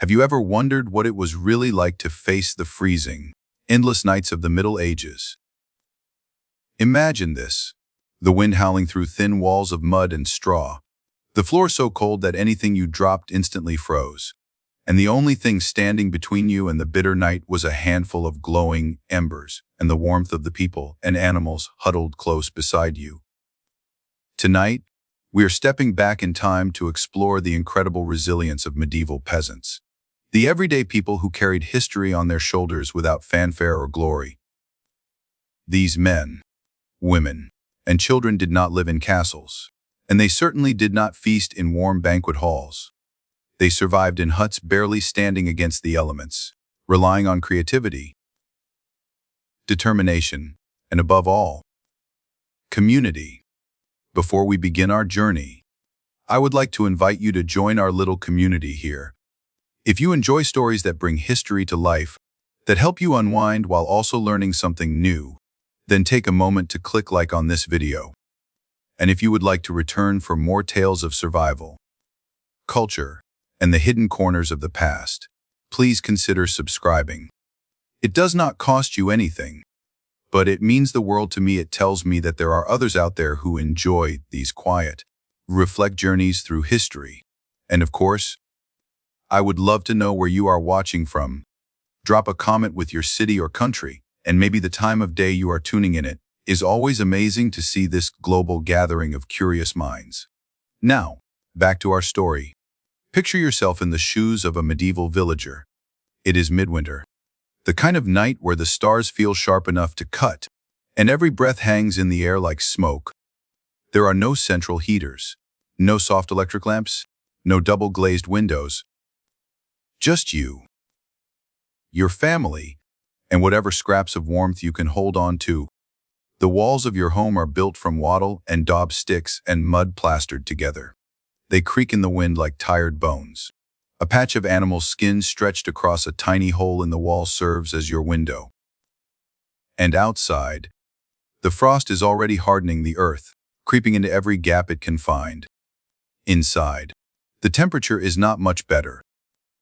Have you ever wondered what it was really like to face the freezing, endless nights of the Middle Ages? Imagine this: the wind howling through thin walls of mud and straw, the floor so cold that anything you dropped instantly froze, and the only thing standing between you and the bitter night was a handful of glowing embers and the warmth of the people and animals huddled close beside you. Tonight, we are stepping back in time to explore the incredible resilience of medieval peasants, the everyday people who carried history on their shoulders without fanfare or glory. These men, women, and children did not live in castles, and they certainly did not feast in warm banquet halls. They survived in huts barely standing against the elements, relying on creativity, determination, and above all, community. Before we begin our journey, I would like to invite you to join our little community here. If you enjoy stories that bring history to life, that help you unwind while also learning something new, then take a moment to click like on this video. And if you would like to return for more tales of survival, culture, and the hidden corners of the past, please consider subscribing. It does not cost you anything, but it means the world to me. It tells me that there are others out there who enjoy these quiet, reflect journeys through history. And of course, I would love to know where you are watching from. Drop a comment with your city or country, and maybe the time of day you are tuning in. It is always amazing to see this global gathering of curious minds. Now, back to our story. Picture yourself in the shoes of a medieval villager. It is midwinter, the kind of night where the stars feel sharp enough to cut, and every breath hangs in the air like smoke. There are no central heaters, no soft electric lamps, no double-glazed windows. Just you, your family, and whatever scraps of warmth you can hold on to. The walls of your home are built from wattle and daub sticks and mud plastered together. They creak in the wind like tired bones. A patch of animal skin stretched across a tiny hole in the wall serves as your window. And outside, the frost is already hardening the earth, creeping into every gap it can find. Inside, the temperature is not much better.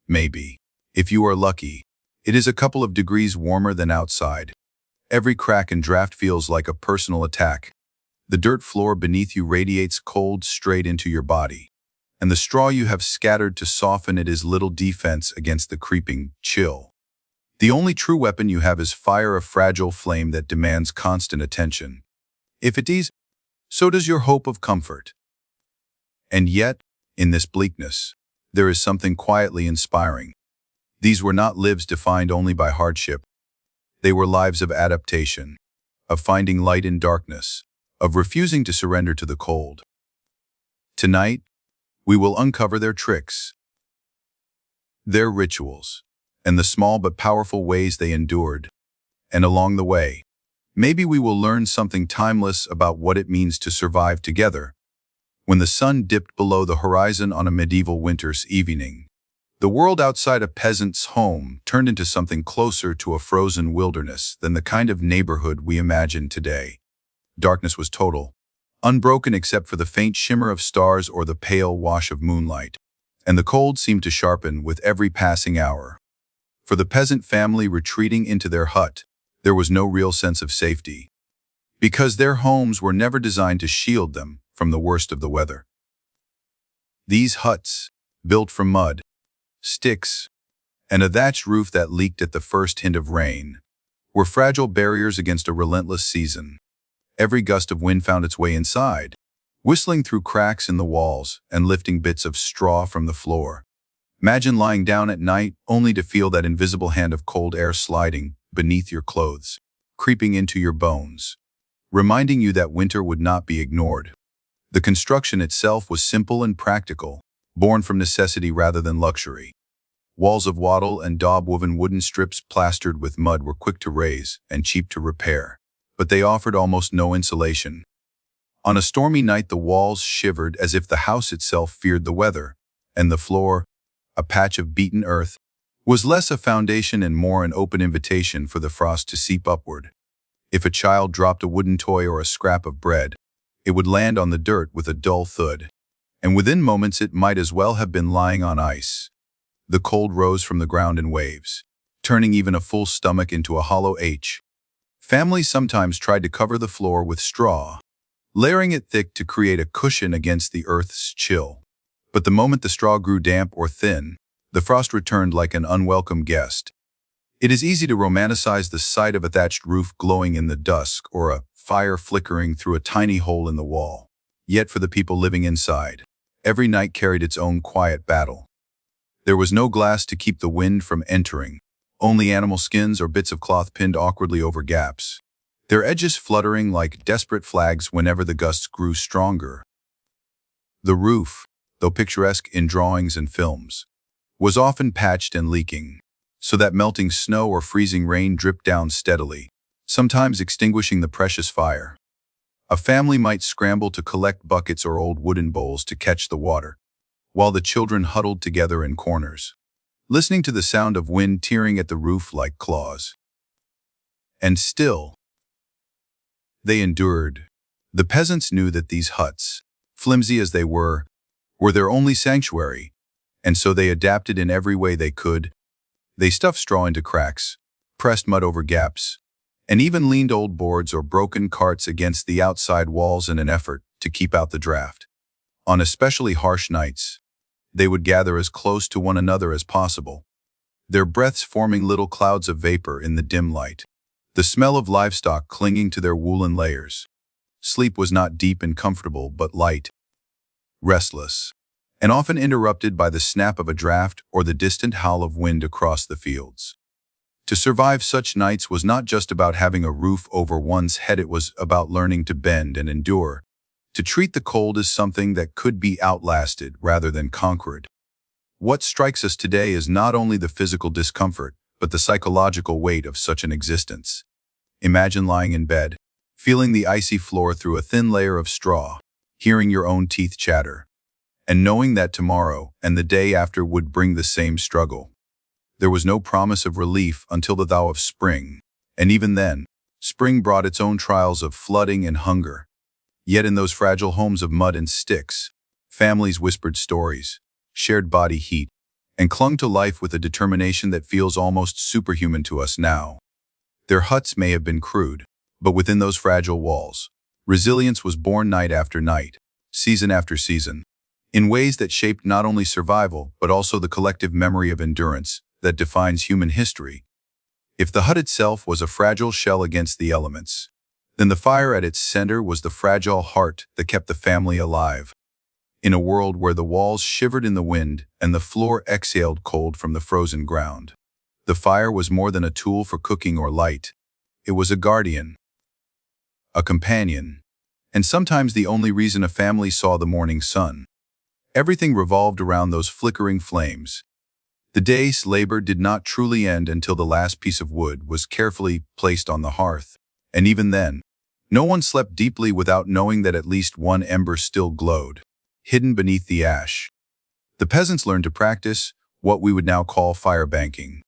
Maybe, if you are lucky, it is a couple of degrees warmer than outside. Every crack and draft feels like a personal attack. The dirt floor beneath you radiates cold straight into your body, and the straw you have scattered to soften it is little defense against the creeping chill. The only true weapon you have is fire, a fragile flame that demands constant attention. If it is, so does your hope of comfort. And yet, in this bleakness, there is something quietly inspiring. These were not lives defined only by hardship. They were lives of adaptation, of finding light in darkness, of refusing to surrender to the cold. Tonight, we will uncover their tricks, their rituals, and the small but powerful ways they endured. And along the way, maybe we will learn something timeless about what it means to survive together. When the sun dipped below the horizon on a medieval winter's evening, the world outside a peasant's home turned into something closer to a frozen wilderness than the kind of neighborhood we imagine today. Darkness was total, unbroken except for the faint shimmer of stars or the pale wash of moonlight, and the cold seemed to sharpen with every passing hour. For the peasant family retreating into their hut, there was no real sense of safety, because their homes were never designed to shield them from the worst of the weather. These huts, built from mud, sticks, and a thatched roof that leaked at the first hint of rain, were fragile barriers against a relentless season. Every gust of wind found its way inside, whistling through cracks in the walls and lifting bits of straw from the floor. Imagine lying down at night only to feel that invisible hand of cold air sliding beneath your clothes, creeping into your bones, reminding you that winter would not be ignored. The construction itself was simple and practical, born from necessity rather than luxury. Walls of wattle and daub-woven wooden strips plastered with mud were quick to raise and cheap to repair, but they offered almost no insulation. On a stormy night, the walls shivered as if the house itself feared the weather, and the floor, a patch of beaten earth, was less a foundation and more an open invitation for the frost to seep upward. If a child dropped a wooden toy or a scrap of bread, it would land on the dirt with a dull thud, and within moments it might as well have been lying on ice. The cold rose from the ground in waves, turning even a full stomach into a hollow H. Families sometimes tried to cover the floor with straw, layering it thick to create a cushion against the earth's chill. But the moment the straw grew damp or thin, the frost returned like an unwelcome guest. It is easy to romanticize the sight of a thatched roof glowing in the dusk or a fire flickering through a tiny hole in the wall. Yet for the people living inside, every night carried its own quiet battle. There was no glass to keep the wind from entering, only animal skins or bits of cloth pinned awkwardly over gaps, their edges fluttering like desperate flags whenever the gusts grew stronger. The roof, though picturesque in drawings and films, was often patched and leaking, so that melting snow or freezing rain dripped down steadily, sometimes extinguishing the precious fire. A family might scramble to collect buckets or old wooden bowls to catch the water, while the children huddled together in corners, listening to the sound of wind tearing at the roof like claws. And still, they endured. The peasants knew that these huts, flimsy as they were their only sanctuary, and so they adapted in every way they could. They stuffed straw into cracks, pressed mud over gaps, and even leaned old boards or broken carts against the outside walls in an effort to keep out the draft. On especially harsh nights, they would gather as close to one another as possible, their breaths forming little clouds of vapor in the dim light, the smell of livestock clinging to their woolen layers. Sleep was not deep and comfortable, but light, restless, and often interrupted by the snap of a draft or the distant howl of wind across the fields. To survive such nights was not just about having a roof over one's head, it was about learning to bend and endure, to treat the cold as something that could be outlasted rather than conquered. What strikes us today is not only the physical discomfort, but the psychological weight of such an existence. Imagine lying in bed, feeling the icy floor through a thin layer of straw, hearing your own teeth chatter, and knowing that tomorrow and the day after would bring the same struggle. There was no promise of relief until the thaw of spring, and even then, spring brought its own trials of flooding and hunger. Yet in those fragile homes of mud and sticks, families whispered stories, shared body heat, and clung to life with a determination that feels almost superhuman to us now. Their huts may have been crude, but within those fragile walls, resilience was born night after night, season after season, in ways that shaped not only survival but also the collective memory of endurance that defines human history. If the hut itself was a fragile shell against the elements, then the fire at its center was the fragile heart that kept the family alive. In a world where the walls shivered in the wind and the floor exhaled cold from the frozen ground, the fire was more than a tool for cooking or light. It was a guardian, a companion, and sometimes the only reason a family saw the morning sun. Everything revolved around those flickering flames. The day's labor did not truly end until the last piece of wood was carefully placed on the hearth, and even then, no one slept deeply without knowing that at least one ember still glowed, hidden beneath the ash. The peasants learned to practice what we would now call firebanking,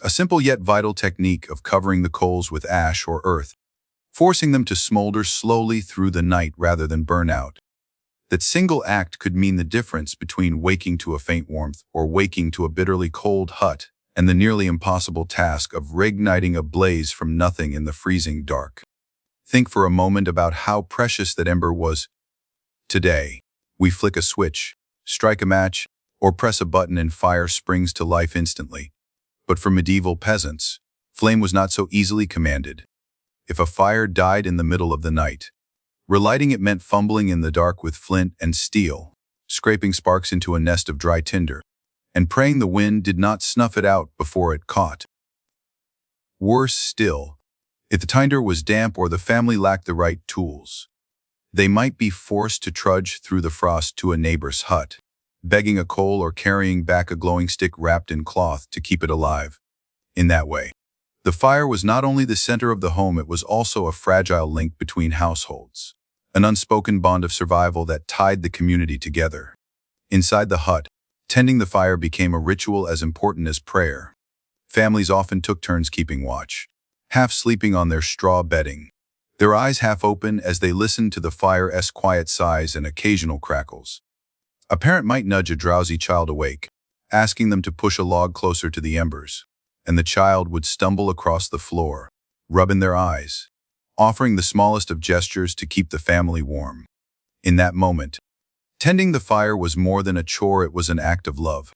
a simple yet vital technique of covering the coals with ash or earth, forcing them to smolder slowly through the night rather than burn out. That single act could mean the difference between waking to a faint warmth or waking to a bitterly cold hut and the nearly impossible task of reigniting a blaze from nothing in the freezing dark. Think for a moment about how precious that ember was. Today, we flick a switch, strike a match, or press a button and fire springs to life instantly. But for medieval peasants, flame was not so easily commanded. If a fire died in the middle of the night, relighting it meant fumbling in the dark with flint and steel, scraping sparks into a nest of dry tinder, and praying the wind did not snuff it out before it caught. Worse still, if the tinder was damp or the family lacked the right tools, they might be forced to trudge through the frost to a neighbor's hut, begging a coal or carrying back a glowing stick wrapped in cloth to keep it alive. In that way, the fire was not only the center of the home, it was also a fragile link between households, an unspoken bond of survival that tied the community together. Inside the hut, tending the fire became a ritual as important as prayer. Families often took turns keeping watch, half sleeping on their straw bedding, their eyes half open as they listened to the fire's quiet sighs and occasional crackles. A parent might nudge a drowsy child awake, asking them to push a log closer to the embers, and the child would stumble across the floor, rubbing their eyes, offering the smallest of gestures to keep the family warm. In that moment, tending the fire was more than a chore, it was an act of love.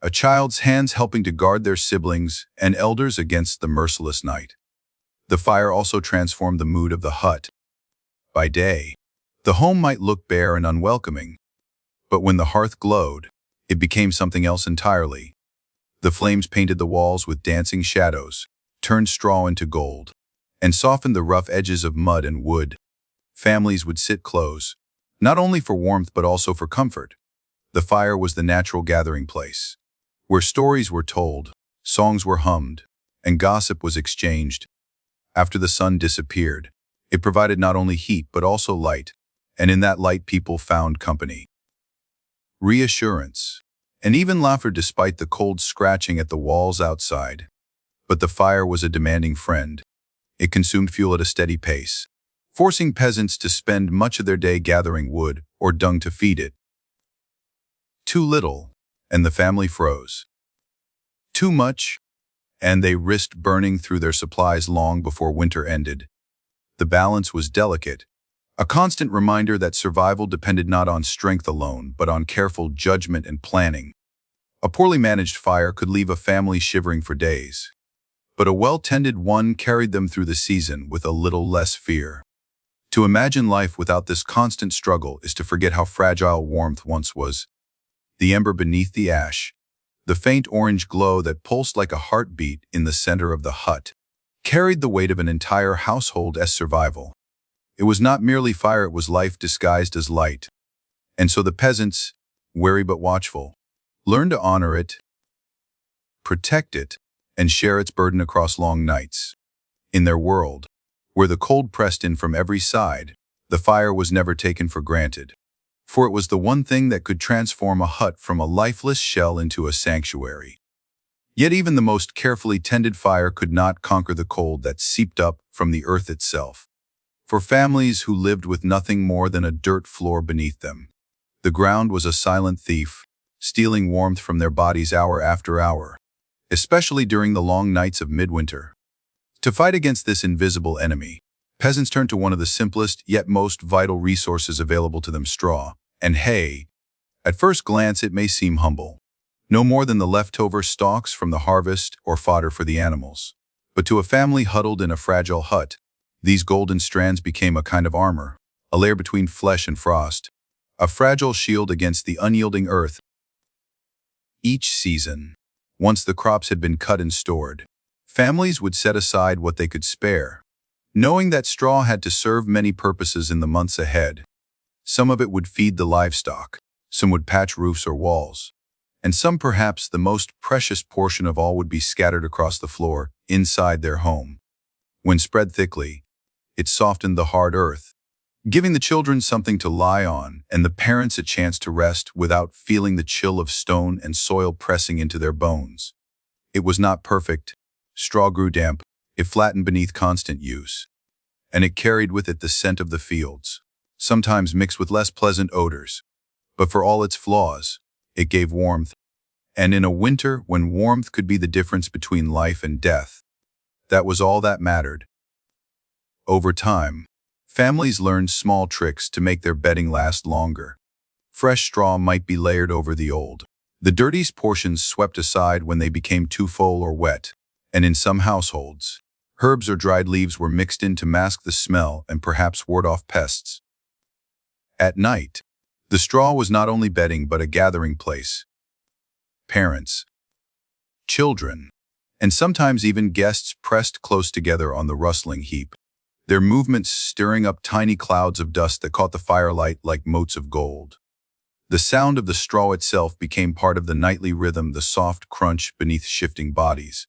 A child's hands helping to guard their siblings and elders against the merciless night. The fire also transformed the mood of the hut. By day, the home might look bare and unwelcoming, but when the hearth glowed, it became something else entirely. The flames painted the walls with dancing shadows, turned straw into gold, and softened the rough edges of mud and wood. Families would sit close, not only for warmth but also for comfort. The fire was the natural gathering place, where stories were told, songs were hummed, and gossip was exchanged. After the sun disappeared, it provided not only heat but also light, and in that light people found company, reassurance, and even laughter despite the cold scratching at the walls outside. But the fire was a demanding friend. It consumed fuel at a steady pace, forcing peasants to spend much of their day gathering wood or dung to feed it. Too little, and the family froze. Too much, and they risked burning through their supplies long before winter ended. The balance was delicate, a constant reminder that survival depended not on strength alone, but on careful judgment and planning. A poorly managed fire could leave a family shivering for days, but a well-tended one carried them through the season with a little less fear. To imagine life without this constant struggle is to forget how fragile warmth once was. The ember beneath the ash, the faint orange glow that pulsed like a heartbeat in the center of the hut, carried the weight of an entire household as survival. It was not merely fire, it was life disguised as light. And so the peasants, wary but watchful, learned to honor it, protect it, and share its burden across long nights. In their world, where the cold pressed in from every side, the fire was never taken for granted, for it was the one thing that could transform a hut from a lifeless shell into a sanctuary. Yet even the most carefully tended fire could not conquer the cold that seeped up from the earth itself. For families who lived with nothing more than a dirt floor beneath them, the ground was a silent thief, stealing warmth from their bodies hour after hour, especially during the long nights of midwinter. To fight against this invisible enemy, peasants turned to one of the simplest yet most vital resources available to them: straw and hay. At first glance it may seem humble, no more than the leftover stalks from the harvest or fodder for the animals. But to a family huddled in a fragile hut, these golden strands became a kind of armor, a layer between flesh and frost, a fragile shield against the unyielding earth. Each season, once the crops had been cut and stored, families would set aside what they could spare, knowing that straw had to serve many purposes in the months ahead. Some of it would feed the livestock, some would patch roofs or walls, and some, perhaps the most precious portion of all, would be scattered across the floor inside their home. When spread thickly, it softened the hard earth, giving the children something to lie on and the parents a chance to rest without feeling the chill of stone and soil pressing into their bones. It was not perfect. Straw grew damp, it flattened beneath constant use, and it carried with it the scent of the fields, sometimes mixed with less pleasant odors. But for all its flaws, it gave warmth, and in a winter when warmth could be the difference between life and death, that was all that mattered. Over time, families learned small tricks to make their bedding last longer. Fresh straw might be layered over the old, the dirtiest portions swept aside when they became too full or wet, and in some households, herbs or dried leaves were mixed in to mask the smell and perhaps ward off pests. At night, the straw was not only bedding but a gathering place. Parents, children, and sometimes even guests pressed close together on the rustling heap, their movements stirring up tiny clouds of dust that caught the firelight like motes of gold. The sound of the straw itself became part of the nightly rhythm, the soft crunch beneath shifting bodies,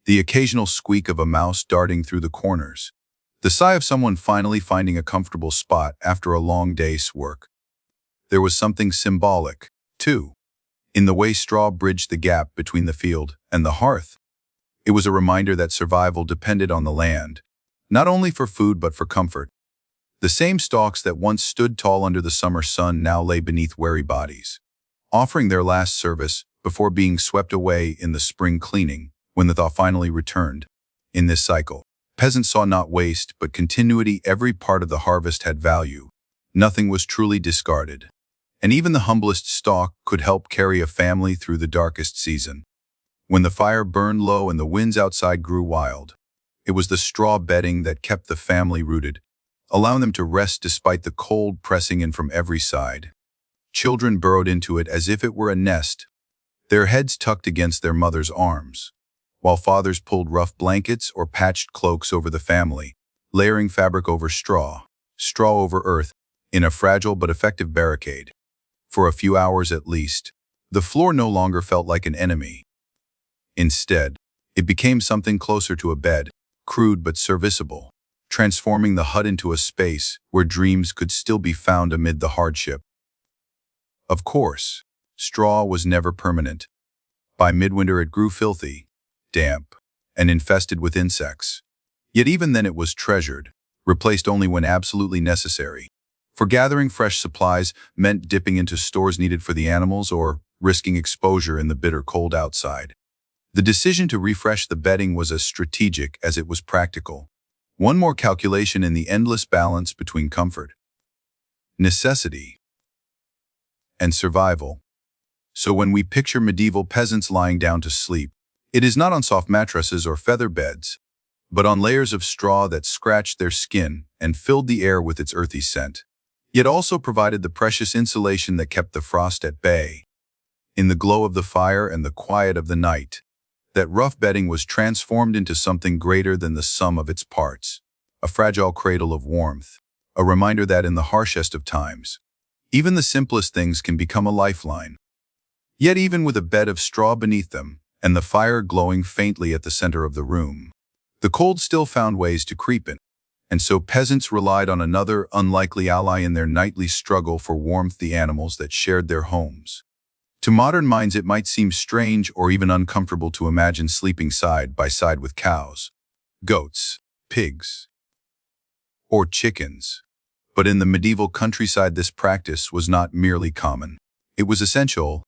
the occasional squeak of a mouse darting through the corners, the sigh of someone finally finding a comfortable spot after a long day's work. There was something symbolic, too, in the way straw bridged the gap between the field and the hearth. It was a reminder that survival depended on the land, not only for food but for comfort. The same stalks that once stood tall under the summer sun now lay beneath weary bodies, offering their last service before being swept away in the spring cleaning when the thaw finally returned. In this cycle, peasants saw not waste but continuity. Every part of the harvest had value. Nothing was truly discarded. And even the humblest stalk could help carry a family through the darkest season. When the fire burned low and the winds outside grew wild, it was the straw bedding that kept the family rooted, allowing them to rest despite the cold pressing in from every side. Children burrowed into it as if it were a nest, their heads tucked against their mother's arms, while fathers pulled rough blankets or patched cloaks over the family, layering fabric over straw over earth, in a fragile but effective barricade. For a few hours at least, the floor no longer felt like an enemy. Instead, it became something closer to a bed, crude but serviceable, transforming the hut into a space where dreams could still be found amid the hardship. Of course, straw was never permanent. By midwinter it grew filthy, damp, and infested with insects. Yet even then it was treasured, replaced only when absolutely necessary. For gathering fresh supplies meant dipping into stores needed for the animals or risking exposure in the bitter cold outside. The decision to refresh the bedding was as strategic as it was practical. One more calculation in the endless balance between comfort, necessity, and survival. So when we picture medieval peasants lying down to sleep, it is not on soft mattresses or feather beds, but on layers of straw that scratched their skin and filled the air with its earthy scent, yet also provided the precious insulation that kept the frost at bay. In the glow of the fire and the quiet of the night, that rough bedding was transformed into something greater than the sum of its parts, a fragile cradle of warmth, a reminder that in the harshest of times, even the simplest things can become a lifeline. Yet even with a bed of straw beneath them, and the fire glowing faintly at the center of the room, the cold still found ways to creep in, and so peasants relied on another unlikely ally in their nightly struggle for warmth: the animals that shared their homes. To modern minds it might seem strange or even uncomfortable to imagine sleeping side by side with cows, goats, pigs, or chickens. But in the medieval countryside this practice was not merely common. It was essential.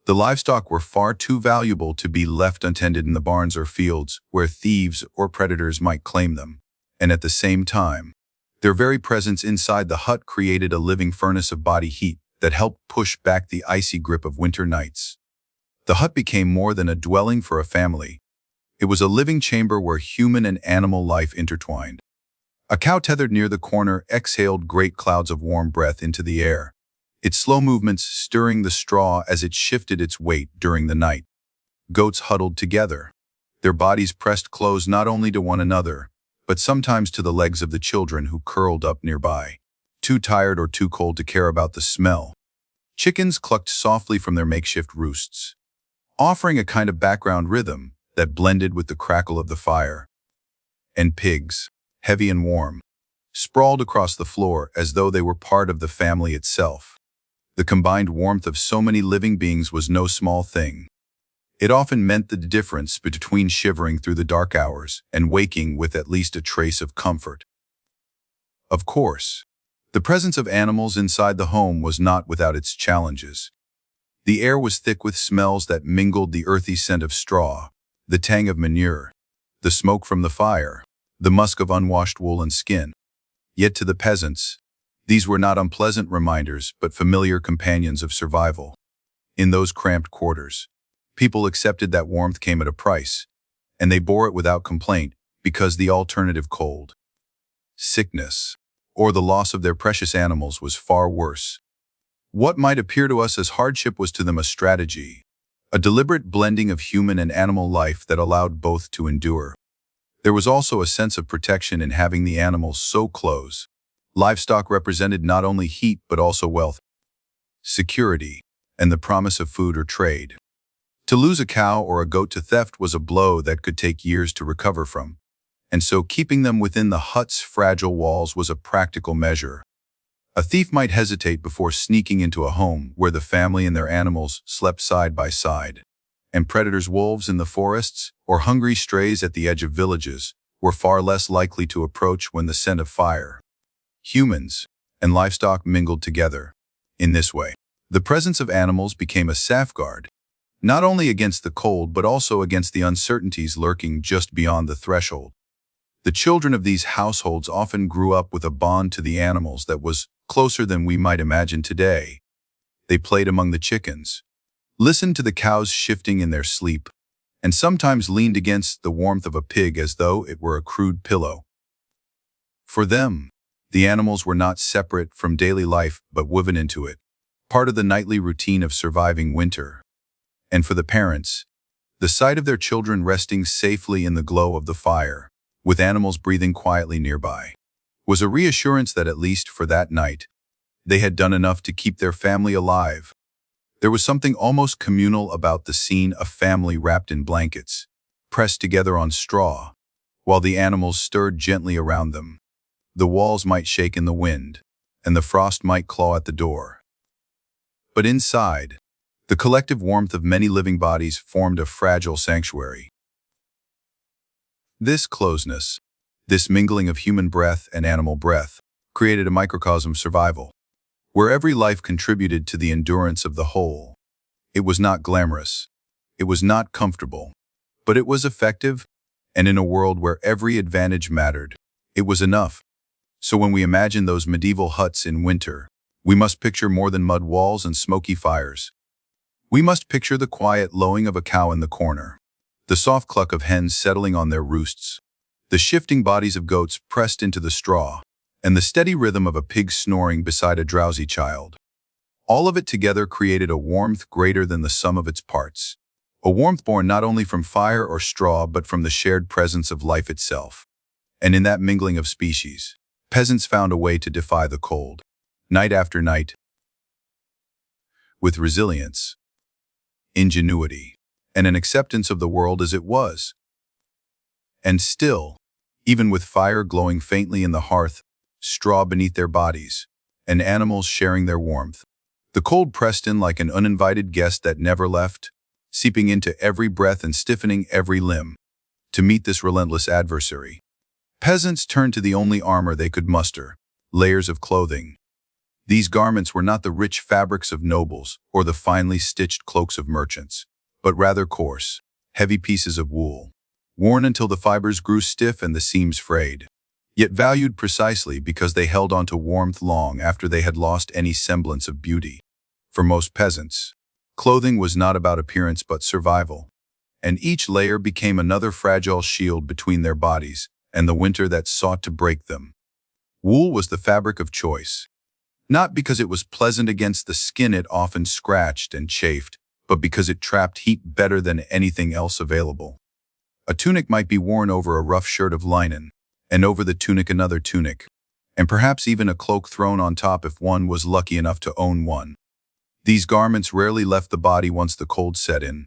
The livestock were far too valuable to be left untended in the barns or fields where thieves or predators might claim them. And at the same time, their very presence inside the hut created a living furnace of body heat that helped push back the icy grip of winter nights. The hut became more than a dwelling for a family. It was a living chamber where human and animal life intertwined. A cow tethered near the corner exhaled great clouds of warm breath into the air, its slow movements stirring the straw as it shifted its weight during the night. Goats huddled together, their bodies pressed close not only to one another, but sometimes to the legs of the children who curled up nearby, too tired or too cold to care about the smell. Chickens clucked softly from their makeshift roosts, offering a kind of background rhythm that blended with the crackle of the fire. And pigs, heavy and warm, sprawled across the floor as though they were part of the family itself. The combined warmth of so many living beings was no small thing. It often meant the difference between shivering through the dark hours and waking with at least a trace of comfort. Of course, the presence of animals inside the home was not without its challenges. The air was thick with smells that mingled: the earthy scent of straw, the tang of manure, the smoke from the fire, the musk of unwashed wool and skin. Yet to the peasants, these were not unpleasant reminders but familiar companions of survival. In those cramped quarters, people accepted that warmth came at a price, and they bore it without complaint because the alternative, cold, sickness, or the loss of their precious animals, was far worse. What might appear to us as hardship was to them a strategy, a deliberate blending of human and animal life that allowed both to endure. There was also a sense of protection in having the animals so close. Livestock represented not only heat but also wealth, security, and the promise of food or trade. To lose a cow or a goat to theft was a blow that could take years to recover from, and so keeping them within the hut's fragile walls was a practical measure. A thief might hesitate before sneaking into a home where the family and their animals slept side by side, and predators, wolves in the forests, or hungry strays at the edge of villages, were far less likely to approach when the scent of fire, humans, and livestock mingled together. In this way, the presence of animals became a safeguard, not only against the cold but also against the uncertainties lurking just beyond the threshold. The children of these households often grew up with a bond to the animals that was closer than we might imagine today. They played among the chickens, listened to the cows shifting in their sleep, and sometimes leaned against the warmth of a pig as though it were a crude pillow. For them, the animals were not separate from daily life but woven into it, part of the nightly routine of surviving winter. And for the parents, the sight of their children resting safely in the glow of the fire, with animals breathing quietly nearby, was a reassurance that at least for that night, they had done enough to keep their family alive. There was something almost communal about the scene, a family wrapped in blankets, pressed together on straw, while the animals stirred gently around them. The walls might shake in the wind, and the frost might claw at the door. But inside, the collective warmth of many living bodies formed a fragile sanctuary. This closeness, this mingling of human breath and animal breath, created a microcosm of survival, where every life contributed to the endurance of the whole. It was not glamorous, it was not comfortable, but it was effective, and in a world where every advantage mattered, it was enough. So when we imagine those medieval huts in winter, we must picture more than mud walls and smoky fires. We must picture the quiet lowing of a cow in the corner, the soft cluck of hens settling on their roosts, the shifting bodies of goats pressed into the straw, and the steady rhythm of a pig snoring beside a drowsy child. All of it together created a warmth greater than the sum of its parts, a warmth born not only from fire or straw but from the shared presence of life itself. And in that mingling of species, peasants found a way to defy the cold, night after night, with resilience, ingenuity, and an acceptance of the world as it was. And still, even with fire glowing faintly in the hearth, straw beneath their bodies, and animals sharing their warmth, the cold pressed in like an uninvited guest that never left, seeping into every breath and stiffening every limb. To meet this relentless adversary, peasants turned to the only armor they could muster, layers of clothing. These garments were not the rich fabrics of nobles or the finely stitched cloaks of merchants, but rather coarse, heavy pieces of wool, worn until the fibers grew stiff and the seams frayed, yet valued precisely because they held on to warmth long after they had lost any semblance of beauty. For most peasants, clothing was not about appearance but survival, and each layer became another fragile shield between their bodies and the winter that sought to break them. Wool was the fabric of choice, not because it was pleasant against the skin it often scratched and chafed, but because it trapped heat better than anything else available. A tunic might be worn over a rough shirt of linen, and over the tunic another tunic, and perhaps even a cloak thrown on top if one was lucky enough to own one. These garments rarely left the body once the cold set in.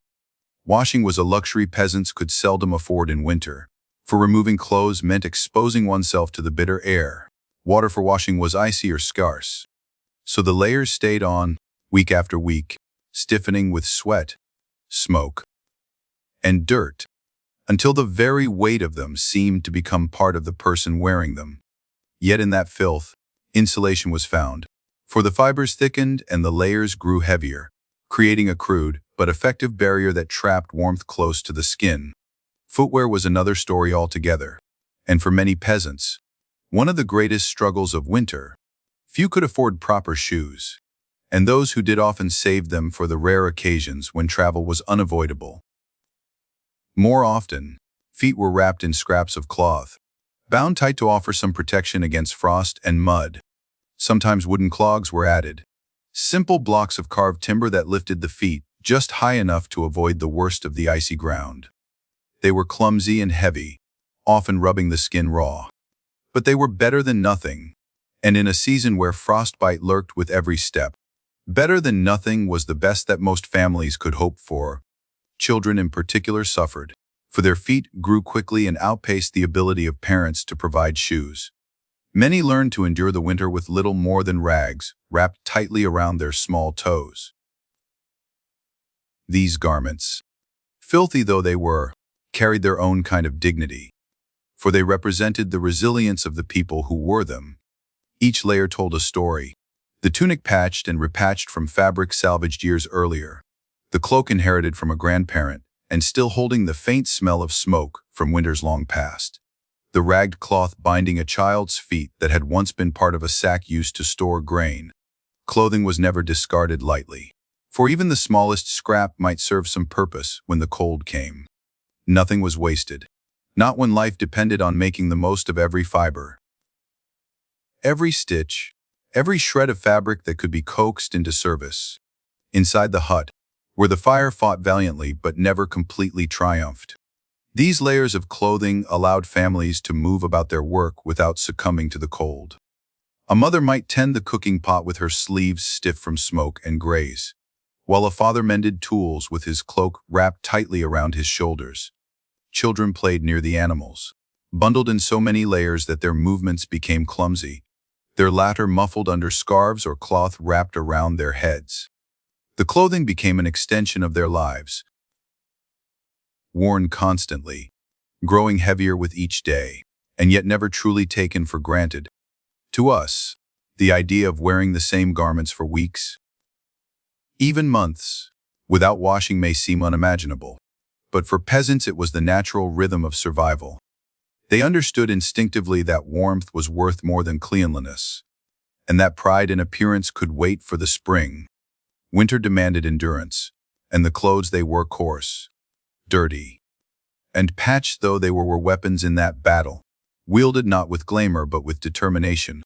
Washing was a luxury peasants could seldom afford in winter, for removing clothes meant exposing oneself to the bitter air. Water for washing was icy or scarce. So the layers stayed on, week after week, stiffening with sweat, smoke, and dirt, until the very weight of them seemed to become part of the person wearing them. Yet in that filth, insulation was found, for the fibers thickened and the layers grew heavier, creating a crude but effective barrier that trapped warmth close to the skin. Footwear was another story altogether, and for many peasants, one of the greatest struggles of winter. Few could afford proper shoes, and those who did often saved them for the rare occasions when travel was unavoidable. More often, feet were wrapped in scraps of cloth, bound tight to offer some protection against frost and mud. Sometimes wooden clogs were added, simple blocks of carved timber that lifted the feet just high enough to avoid the worst of the icy ground. They were clumsy and heavy, often rubbing the skin raw. But they were better than nothing, and in a season where frostbite lurked with every step, better than nothing was the best that most families could hope for. Children in particular suffered, for their feet grew quickly and outpaced the ability of parents to provide shoes. Many learned to endure the winter with little more than rags wrapped tightly around their small toes. These garments, filthy though they were, carried their own kind of dignity, for they represented the resilience of the people who wore them. Each layer told a story, the tunic patched and repatched from fabric salvaged years earlier, the cloak inherited from a grandparent, and still holding the faint smell of smoke from winters long past. The ragged cloth binding a child's feet that had once been part of a sack used to store grain. Clothing was never discarded lightly, for even the smallest scrap might serve some purpose when the cold came. Nothing was wasted, not when life depended on making the most of every fiber. Every stitch, every shred of fabric that could be coaxed into service. Inside the hut, where the fire fought valiantly but never completely triumphed. These layers of clothing allowed families to move about their work without succumbing to the cold. A mother might tend the cooking pot with her sleeves stiff from smoke and graze, while a father mended tools with his cloak wrapped tightly around his shoulders. Children played near the animals, bundled in so many layers that their movements became clumsy, their latter muffled under scarves or cloth wrapped around their heads. The clothing became an extension of their lives, worn constantly, growing heavier with each day, and yet never truly taken for granted. To us, the idea of wearing the same garments for weeks, even months, without washing may seem unimaginable. But for peasants it was the natural rhythm of survival. They understood instinctively that warmth was worth more than cleanliness, and that pride in appearance could wait for the spring. Winter demanded endurance, and the clothes they wore coarse, dirty, and patched though they were weapons in that battle, wielded not with glamour but with determination.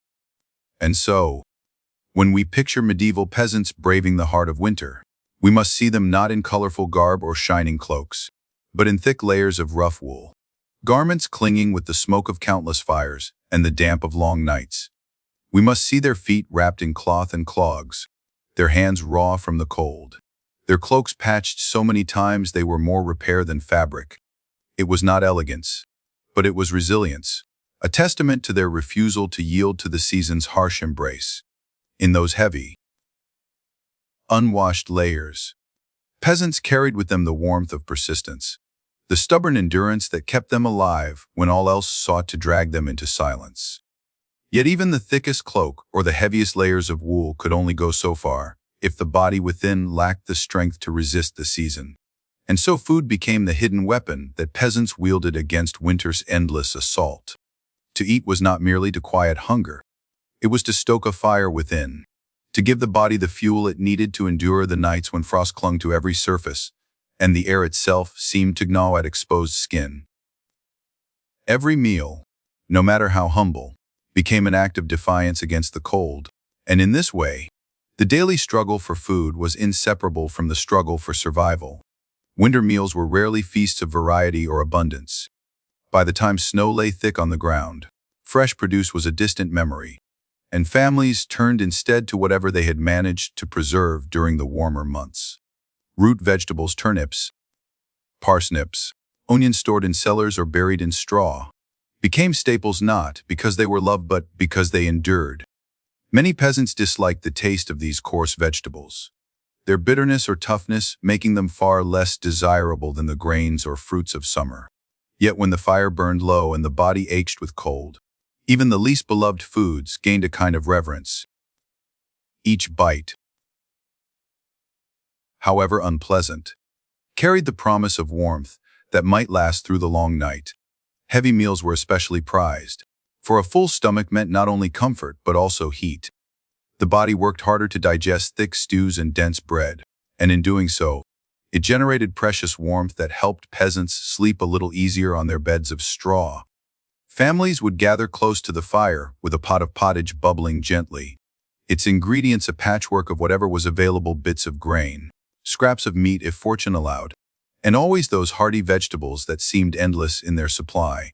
And so, when we picture medieval peasants braving the heart of winter, we must see them not in colorful garb or shining cloaks, but in thick layers of rough wool, garments clinging with the smoke of countless fires and the damp of long nights. We must see their feet wrapped in cloth and clogs, their hands raw from the cold, their cloaks patched so many times they were more repair than fabric. It was not elegance, but it was resilience, a testament to their refusal to yield to the season's harsh embrace. In those heavy, unwashed layers, peasants carried with them the warmth of persistence, the stubborn endurance that kept them alive when all else sought to drag them into silence. Yet even the thickest cloak or the heaviest layers of wool could only go so far if the body within lacked the strength to resist the season. And so food became the hidden weapon that peasants wielded against winter's endless assault. To eat was not merely to quiet hunger. It was to stoke a fire within, to give the body the fuel it needed to endure the nights when frost clung to every surface, and the air itself seemed to gnaw at exposed skin. Every meal, no matter how humble, became an act of defiance against the cold, and in this way, the daily struggle for food was inseparable from the struggle for survival. Winter meals were rarely feasts of variety or abundance. By the time snow lay thick on the ground, fresh produce was a distant memory, and families turned instead to whatever they had managed to preserve during the warmer months. Root vegetables, turnips, parsnips, onions stored in cellars or buried in straw, became staples not because they were loved but because they endured. Many peasants disliked the taste of these coarse vegetables, their bitterness or toughness making them far less desirable than the grains or fruits of summer. Yet when the fire burned low and the body ached with cold, even the least beloved foods gained a kind of reverence. Each bite, however unpleasant, carried the promise of warmth that might last through the long night. Heavy meals were especially prized, for a full stomach meant not only comfort but also heat. The body worked harder to digest thick stews and dense bread, and in doing so, it generated precious warmth that helped peasants sleep a little easier on their beds of straw. Families would gather close to the fire with a pot of pottage bubbling gently, its ingredients a patchwork of whatever was available: bits of grain, scraps of meat if fortune allowed, and always those hearty vegetables that seemed endless in their supply.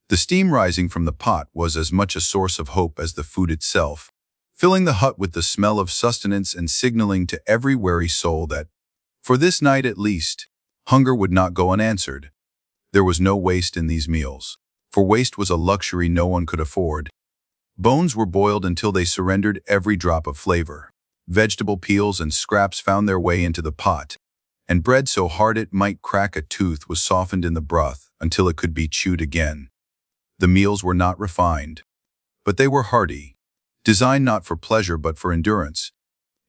The steam rising from the pot was as much a source of hope as the food itself, filling the hut with the smell of sustenance and signaling to every wary soul that, for this night at least, hunger would not go unanswered. There was no waste in these meals, for waste was a luxury no one could afford. Bones were boiled until they surrendered every drop of flavor. Vegetable peels and scraps found their way into the pot, and bread so hard it might crack a tooth was softened in the broth until it could be chewed again. The meals were not refined, but they were hearty, designed not for pleasure but for endurance.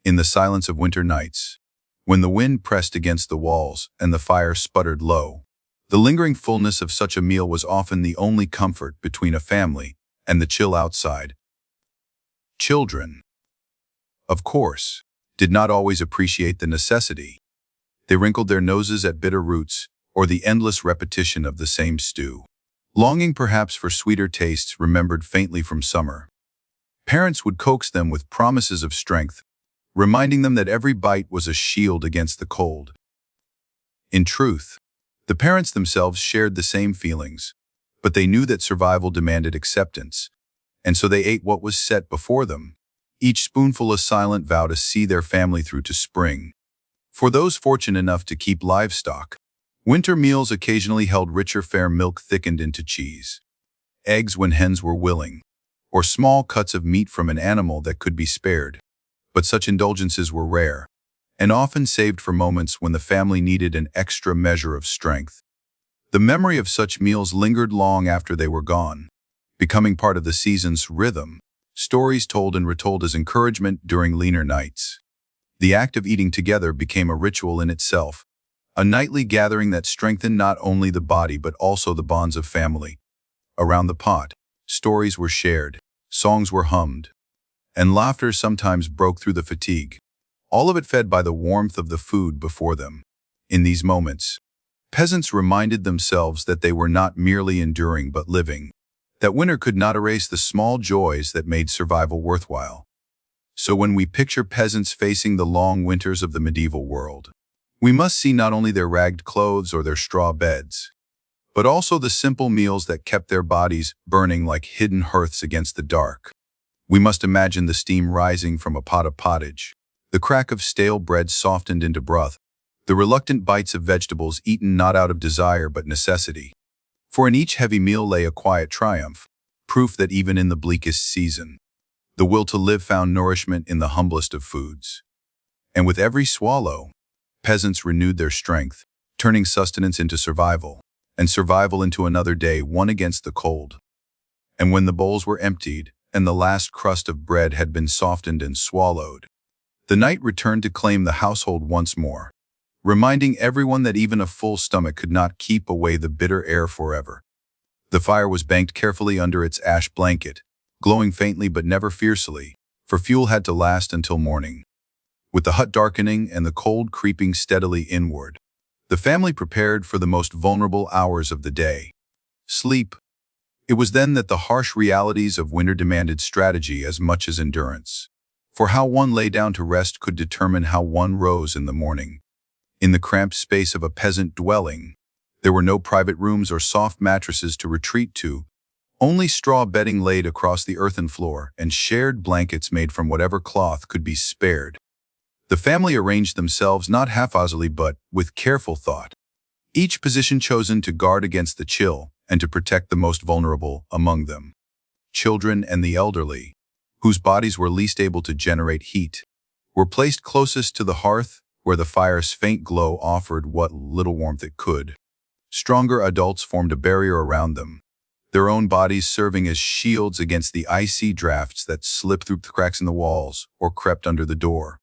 In the silence of winter nights, when the wind pressed against the walls and the fire sputtered low. The lingering fullness of such a meal was often the only comfort between a family and the chill outside. Children, of course, did not always appreciate the necessity. They wrinkled their noses at bitter roots or the endless repetition of the same stew, longing perhaps for sweeter tastes remembered faintly from summer. Parents would coax them with promises of strength, reminding them that every bite was a shield against the cold. In truth, the parents themselves shared the same feelings, but they knew that survival demanded acceptance, and so they ate what was set before them, each spoonful a silent vow to see their family through to spring. For those fortunate enough to keep livestock, winter meals occasionally held richer fair milk thickened into cheese, eggs when hens were willing, or small cuts of meat from an animal that could be spared. But such indulgences were rare, and often saved for moments when the family needed an extra measure of strength. The memory of such meals lingered long after they were gone, becoming part of the season's rhythm, stories told and retold as encouragement during leaner nights. The act of eating together became a ritual in itself, a nightly gathering that strengthened not only the body but also the bonds of family. Around the pot, stories were shared, songs were hummed, and laughter sometimes broke through the fatigue, all of it fed by the warmth of the food before them. In these moments, peasants reminded themselves that they were not merely enduring but living, that winter could not erase the small joys that made survival worthwhile. So when we picture peasants facing the long winters of the medieval world, we must see not only their ragged clothes or their straw beds, but also the simple meals that kept their bodies burning like hidden hearths against the dark. We must imagine the steam rising from a pot of pottage, the crack of stale bread softened into broth, the reluctant bites of vegetables eaten not out of desire but necessity. For in each heavy meal lay a quiet triumph, proof that even in the bleakest season, the will to live found nourishment in the humblest of foods. And with every swallow, peasants renewed their strength, turning sustenance into survival, and survival into another day won against the cold. And when the bowls were emptied, and the last crust of bread had been softened and swallowed, the night returned to claim the household once more, reminding everyone that even a full stomach could not keep away the bitter air forever. The fire was banked carefully under its ash blanket, glowing faintly but never fiercely, for fuel had to last until morning. With the hut darkening and the cold creeping steadily inward, the family prepared for the most vulnerable hours of the day, sleep. It was then that the harsh realities of winter demanded strategy as much as endurance. For how one lay down to rest could determine how one rose in the morning. In the cramped space of a peasant dwelling, there were no private rooms or soft mattresses to retreat to, only straw bedding laid across the earthen floor and shared blankets made from whatever cloth could be spared. The family arranged themselves not haphazardly but with careful thought, each position chosen to guard against the chill and to protect the most vulnerable among them. Children and the elderly, whose bodies were least able to generate heat, were placed closest to the hearth where the fire's faint glow offered what little warmth it could. Stronger adults formed a barrier around them, their own bodies serving as shields against the icy drafts that slipped through the cracks in the walls or crept under the door.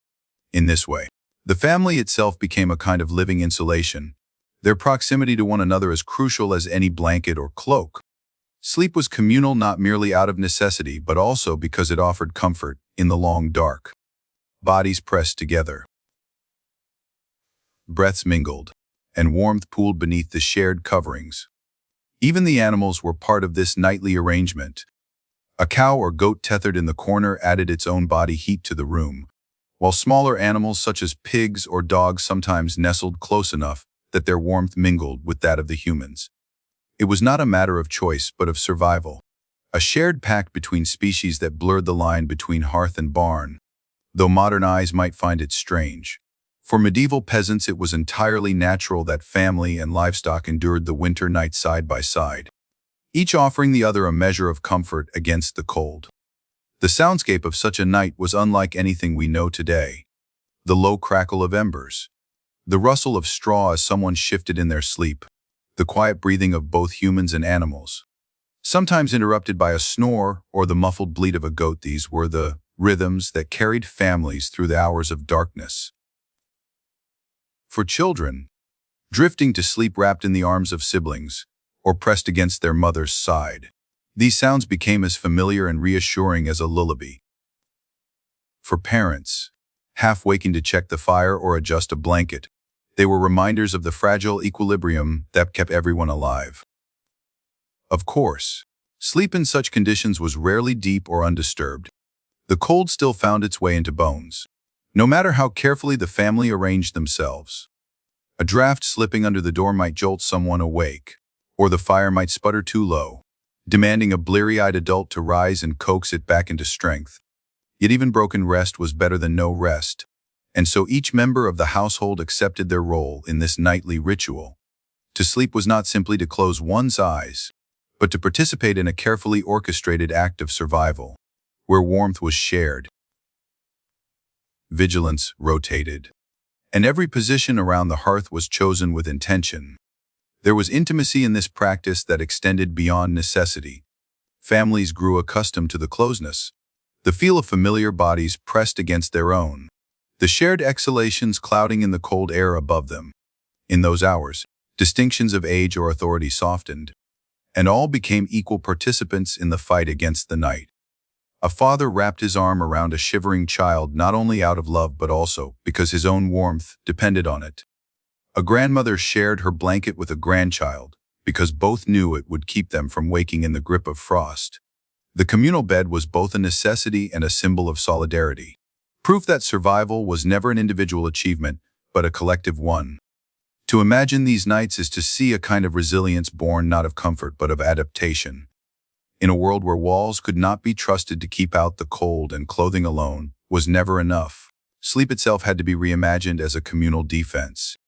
In this way, the family itself became a kind of living insulation, their proximity to one another as crucial as any blanket or cloak. Sleep was communal not merely out of necessity but also because it offered comfort in the long dark. Bodies pressed together, breaths mingled, and warmth pooled beneath the shared coverings. Even the animals were part of this nightly arrangement. A cow or goat tethered in the corner added its own body heat to the room, while smaller animals such as pigs or dogs sometimes nestled close enough that their warmth mingled with that of the humans. It was not a matter of choice but of survival, a shared pact between species that blurred the line between hearth and barn, though modern eyes might find it strange. For medieval peasants it was entirely natural that family and livestock endured the winter night side by side, each offering the other a measure of comfort against the cold. The soundscape of such a night was unlike anything we know today. The low crackle of embers, the rustle of straw as someone shifted in their sleep, the quiet breathing of both humans and animals, sometimes interrupted by a snore or the muffled bleat of a goat. These were the rhythms that carried families through the hours of darkness. For children, drifting to sleep wrapped in the arms of siblings, or pressed against their mother's side, these sounds became as familiar and reassuring as a lullaby. For parents, half waking to check the fire or adjust a blanket, they were reminders of the fragile equilibrium that kept everyone alive. Of course, sleep in such conditions was rarely deep or undisturbed. The cold still found its way into bones, no matter how carefully the family arranged themselves. A draft slipping under the door might jolt someone awake, or the fire might sputter too low, demanding a bleary-eyed adult to rise and coax it back into strength. Yet even broken rest was better than no rest, and so each member of the household accepted their role in this nightly ritual. To sleep was not simply to close one's eyes, but to participate in a carefully orchestrated act of survival, where warmth was shared, vigilance rotated, and every position around the hearth was chosen with intention. There was intimacy in this practice that extended beyond necessity. Families grew accustomed to the closeness, the feel of familiar bodies pressed against their own, the shared exhalations clouding in the cold air above them. In those hours, distinctions of age or authority softened, and all became equal participants in the fight against the night. A father wrapped his arm around a shivering child not only out of love but also because his own warmth depended on it. A grandmother shared her blanket with a grandchild because both knew it would keep them from waking in the grip of frost. The communal bed was both a necessity and a symbol of solidarity, proof that survival was never an individual achievement, but a collective one. To imagine these nights is to see a kind of resilience born not of comfort but of adaptation. In a world where walls could not be trusted to keep out the cold and clothing alone was never enough, sleep itself had to be reimagined as a communal defense.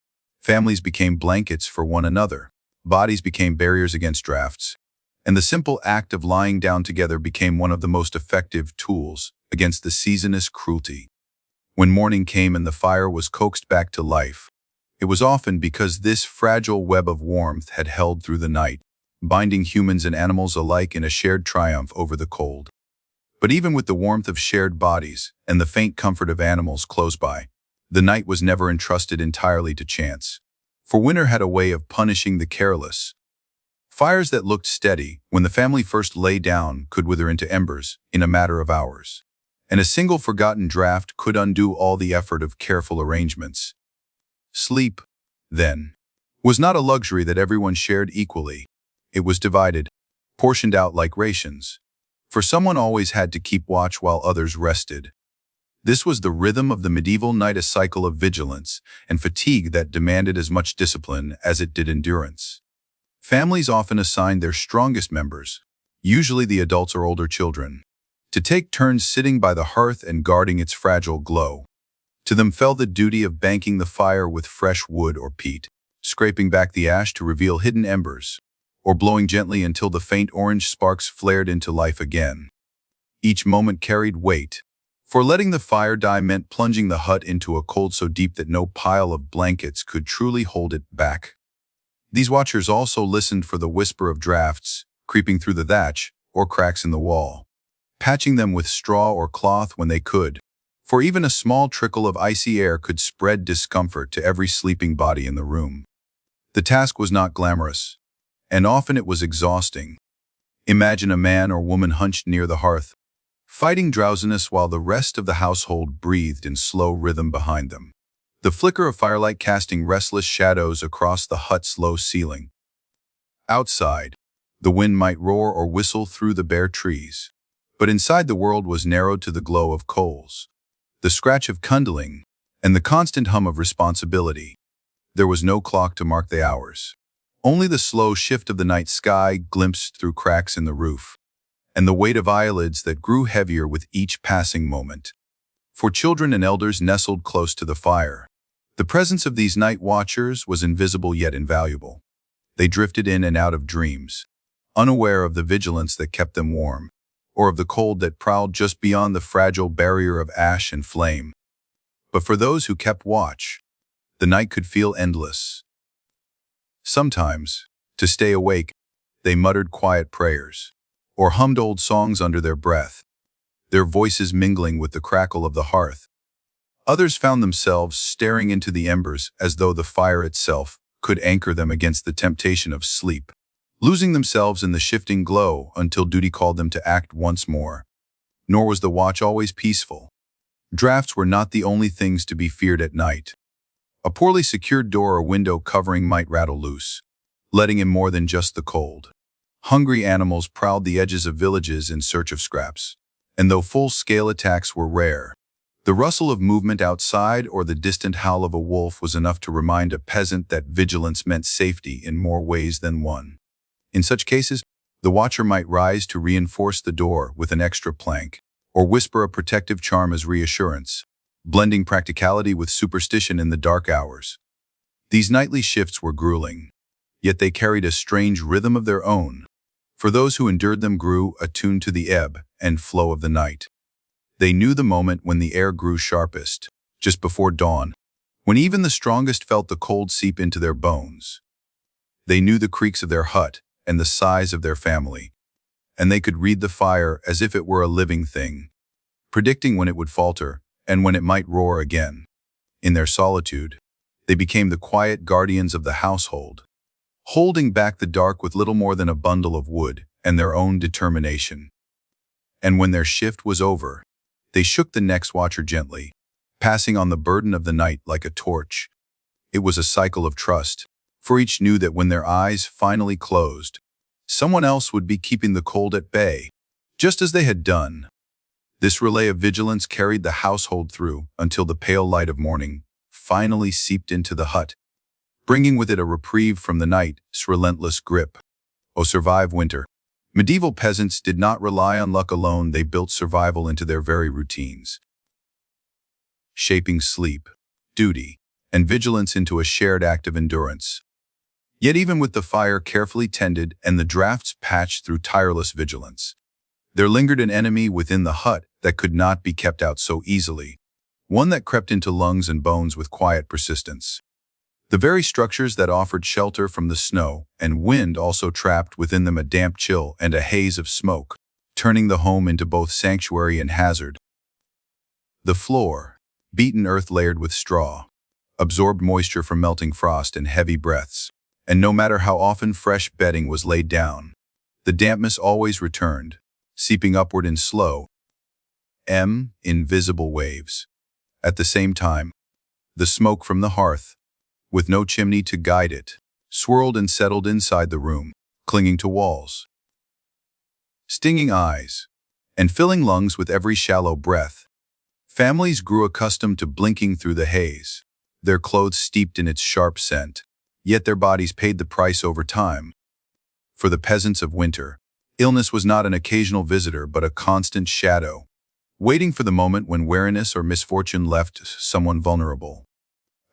Families became blankets for one another, bodies became barriers against drafts, and the simple act of lying down together became one of the most effective tools against the seasonous cruelty. When morning came and the fire was coaxed back to life, it was often because this fragile web of warmth had held through the night, binding humans and animals alike in a shared triumph over the cold. But even with the warmth of shared bodies and the faint comfort of animals close by, the night was never entrusted entirely to chance. For winter had a way of punishing the careless. Fires that looked steady when the family first lay down could wither into embers in a matter of hours, and a single forgotten draft could undo all the effort of careful arrangements. Sleep, then, was not a luxury that everyone shared equally. It was divided, portioned out like rations, for someone always had to keep watch while others rested. This was the rhythm of the medieval night, a cycle of vigilance and fatigue that demanded as much discipline as it did endurance. Families often assigned their strongest members, usually the adults or older children, to take turns sitting by the hearth and guarding its fragile glow. To them fell the duty of banking the fire with fresh wood or peat, scraping back the ash to reveal hidden embers, or blowing gently until the faint orange sparks flared into life again. Each moment carried weight, for letting the fire die meant plunging the hut into a cold so deep that no pile of blankets could truly hold it back. These watchers also listened for the whisper of drafts creeping through the thatch or cracks in the wall, patching them with straw or cloth when they could, for even a small trickle of icy air could spread discomfort to every sleeping body in the room. The task was not glamorous, and often it was exhausting. Imagine a man or woman hunched near the hearth, fighting drowsiness while the rest of the household breathed in slow rhythm behind them, the flicker of firelight casting restless shadows across the hut's low ceiling. Outside, the wind might roar or whistle through the bare trees, but inside the world was narrowed to the glow of coals, the scratch of kindling, and the constant hum of responsibility. There was no clock to mark the hours, only the slow shift of the night sky glimpsed through cracks in the roof, and the weight of eyelids that grew heavier with each passing moment. For children and elders nestled close to the fire, the presence of these night watchers was invisible yet invaluable. They drifted in and out of dreams, unaware of the vigilance that kept them warm, or of the cold that prowled just beyond the fragile barrier of ash and flame. But for those who kept watch, the night could feel endless. Sometimes, to stay awake, they muttered quiet prayers, or hummed old songs under their breath, their voices mingling with the crackle of the hearth. Others found themselves staring into the embers as though the fire itself could anchor them against the temptation of sleep, losing themselves in the shifting glow until duty called them to act once more. Nor was the watch always peaceful. Drafts were not the only things to be feared at night. A poorly secured door or window covering might rattle loose, letting in more than just the cold. Hungry animals prowled the edges of villages in search of scraps, and though full-scale attacks were rare, the rustle of movement outside or the distant howl of a wolf was enough to remind a peasant that vigilance meant safety in more ways than one. In such cases, the watcher might rise to reinforce the door with an extra plank, or whisper a protective charm as reassurance, blending practicality with superstition in the dark hours. These nightly shifts were grueling, yet they carried a strange rhythm of their own. For those who endured them grew attuned to the ebb and flow of the night. They knew the moment when the air grew sharpest, just before dawn, when even the strongest felt the cold seep into their bones. They knew the creaks of their hut and the sighs of their family, and they could read the fire as if it were a living thing, predicting when it would falter and when it might roar again. In their solitude, they became the quiet guardians of the household, holding back the dark with little more than a bundle of wood and their own determination. And when their shift was over, they shook the next watcher gently, passing on the burden of the night like a torch. It was a cycle of trust, for each knew that when their eyes finally closed, someone else would be keeping the cold at bay, just as they had done. This relay of vigilance carried the household through until the pale light of morning finally seeped into the hut, bringing with it a reprieve from the night's relentless grip. Oh, survive winter. Medieval peasants did not rely on luck alone, they built survival into their very routines, shaping sleep, duty, and vigilance into a shared act of endurance. Yet even with the fire carefully tended and the drafts patched through tireless vigilance, there lingered an enemy within the hut that could not be kept out so easily, one that crept into lungs and bones with quiet persistence. The very structures that offered shelter from the snow and wind also trapped within them a damp chill and a haze of smoke, turning the home into both sanctuary and hazard. The floor, beaten earth layered with straw, absorbed moisture from melting frost and heavy breaths, and no matter how often fresh bedding was laid down, the dampness always returned, seeping upward in slow, invisible waves. At the same time, the smoke from the hearth, with no chimney to guide it, swirled and settled inside the room, clinging to walls, stinging eyes, and filling lungs with every shallow breath. Families grew accustomed to blinking through the haze, their clothes steeped in its sharp scent, yet their bodies paid the price over time. For the peasants of winter, illness was not an occasional visitor but a constant shadow, waiting for the moment when weariness or misfortune left someone vulnerable.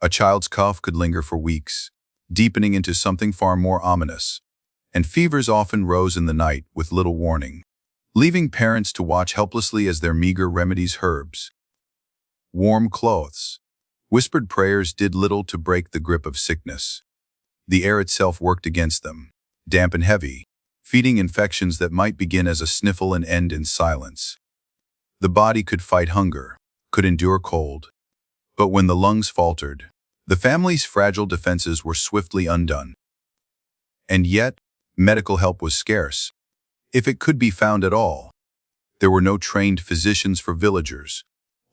A child's cough could linger for weeks, deepening into something far more ominous, and fevers often rose in the night with little warning, leaving parents to watch helplessly as their meager remedies herbs, warm clothes, whispered prayers did little to break the grip of sickness. The air itself worked against them, damp and heavy, feeding infections that might begin as a sniffle and end in silence. The body could fight hunger, could endure cold, but when the lungs faltered, the family's fragile defenses were swiftly undone. And yet, medical help was scarce, if it could be found at all. There were no trained physicians for villagers,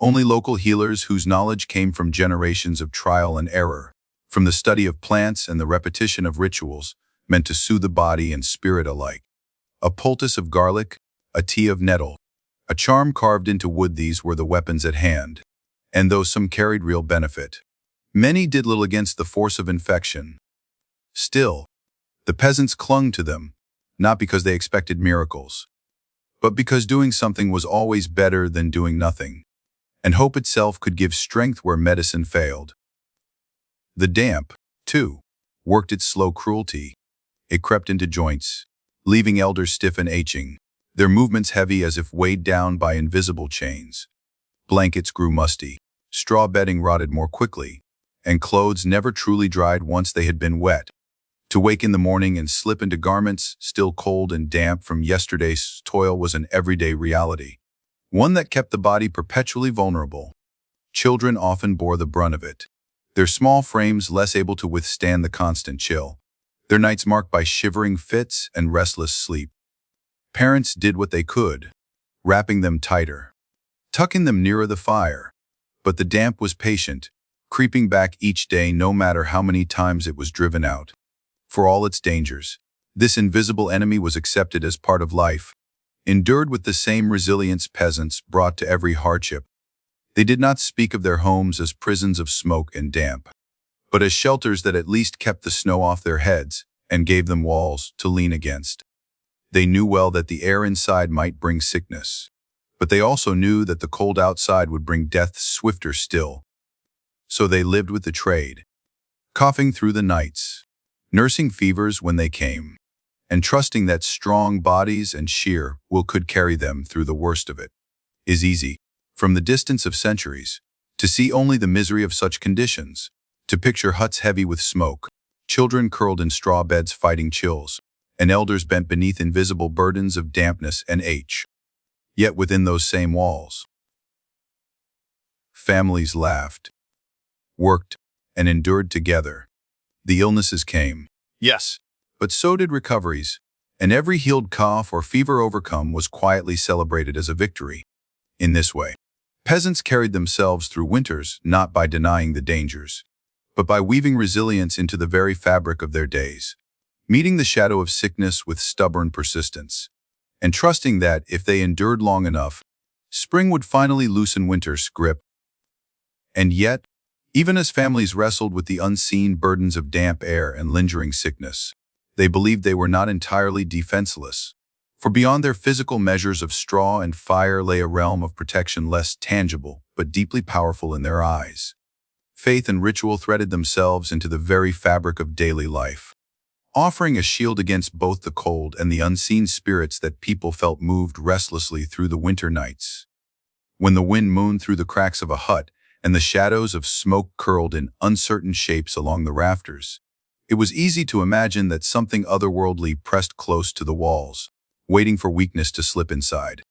only local healers whose knowledge came from generations of trial and error, from the study of plants and the repetition of rituals meant to soothe the body and spirit alike. A poultice of garlic, a tea of nettle, a charm carved into wood, these were the weapons at hand. And though some carried real benefit, many did little against the force of infection. Still, the peasants clung to them, not because they expected miracles, but because doing something was always better than doing nothing, and hope itself could give strength where medicine failed. The damp, too, worked its slow cruelty. It crept into joints, leaving elders stiff and aching, their movements heavy as if weighed down by invisible chains. Blankets grew musty, straw bedding rotted more quickly, and clothes never truly dried once they had been wet. To wake in the morning and slip into garments still cold and damp from yesterday's toil was an everyday reality, one that kept the body perpetually vulnerable. Children often bore the brunt of it, their small frames less able to withstand the constant chill, their nights marked by shivering fits and restless sleep. Parents did what they could, wrapping them tighter, tucking them nearer the fire, but the damp was patient, creeping back each day no matter how many times it was driven out. For all its dangers, this invisible enemy was accepted as part of life, endured with the same resilience peasants brought to every hardship. They did not speak of their homes as prisons of smoke and damp, but as shelters that at least kept the snow off their heads and gave them walls to lean against. They knew well that the air inside might bring sickness, but they also knew that the cold outside would bring death swifter still. So they lived with the trade, coughing through the nights, nursing fevers when they came, and trusting that strong bodies and sheer will could carry them through the worst of it. Is easy, from the distance of centuries, to see only the misery of such conditions, to picture huts heavy with smoke, children curled in straw beds fighting chills, and elders bent beneath invisible burdens of dampness and age. Yet within those same walls, families laughed, worked, and endured together. The illnesses came, yes, but so did recoveries, and every healed cough or fever overcome was quietly celebrated as a victory. In this way, peasants carried themselves through winters not by denying the dangers, but by weaving resilience into the very fabric of their days, meeting the shadow of sickness with stubborn persistence, and trusting that if they endured long enough, spring would finally loosen winter's grip. And yet, even as families wrestled with the unseen burdens of damp air and lingering sickness, they believed they were not entirely defenseless. For beyond their physical measures of straw and fire lay a realm of protection less tangible but deeply powerful in their eyes. Faith and ritual threaded themselves into the very fabric of daily life, offering a shield against both the cold and the unseen spirits that people felt moved restlessly through the winter nights. When the wind moaned through the cracks of a hut and the shadows of smoke curled in uncertain shapes along the rafters, it was easy to imagine that something otherworldly pressed close to the walls, waiting for weakness to slip inside.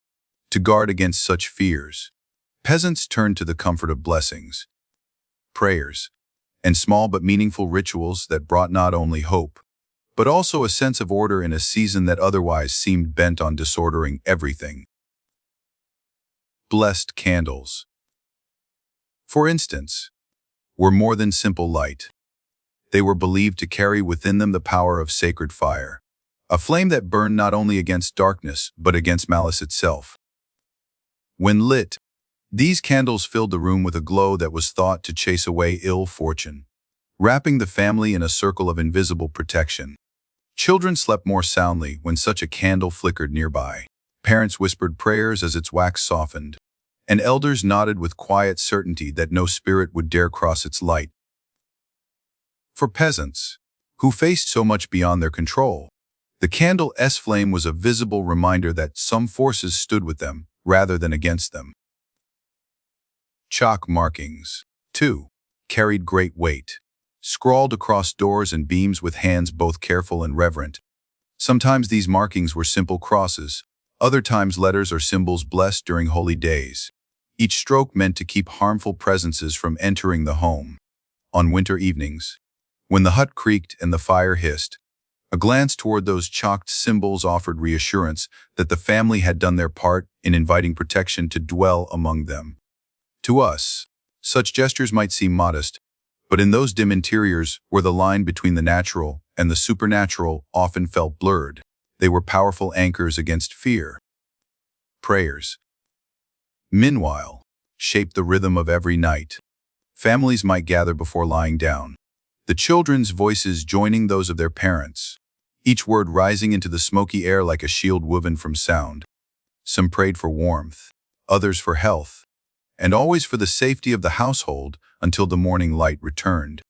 To guard against such fears, peasants turned to the comfort of blessings, prayers, and small but meaningful rituals that brought not only hope, but also a sense of order in a season that otherwise seemed bent on disordering everything. Blessed candles, for instance, were more than simple light. They were believed to carry within them the power of sacred fire, a flame that burned not only against darkness but against malice itself. When lit, these candles filled the room with a glow that was thought to chase away ill fortune, wrapping the family in a circle of invisible protection. Children slept more soundly when such a candle flickered nearby. Parents whispered prayers as its wax softened, and elders nodded with quiet certainty that no spirit would dare cross its light. For peasants, who faced so much beyond their control, the candle's flame was a visible reminder that some forces stood with them rather than against them. Chalk markings, too, carried great weight, scrawled across doors and beams with hands both careful and reverent. Sometimes these markings were simple crosses, other times letters or symbols blessed during holy days. Each stroke meant to keep harmful presences from entering the home. On winter evenings, when the hut creaked and the fire hissed, a glance toward those chalked symbols offered reassurance that the family had done their part in inviting protection to dwell among them. To us, such gestures might seem modest, but in those dim interiors where the line between the natural and the supernatural often felt blurred, they were powerful anchors against fear. Prayers, meanwhile, shaped the rhythm of every night. Families might gather before lying down, the children's voices joining those of their parents, each word rising into the smoky air like a shield woven from sound. Some prayed for warmth, others for health, and always for the safety of the household until the morning light returned.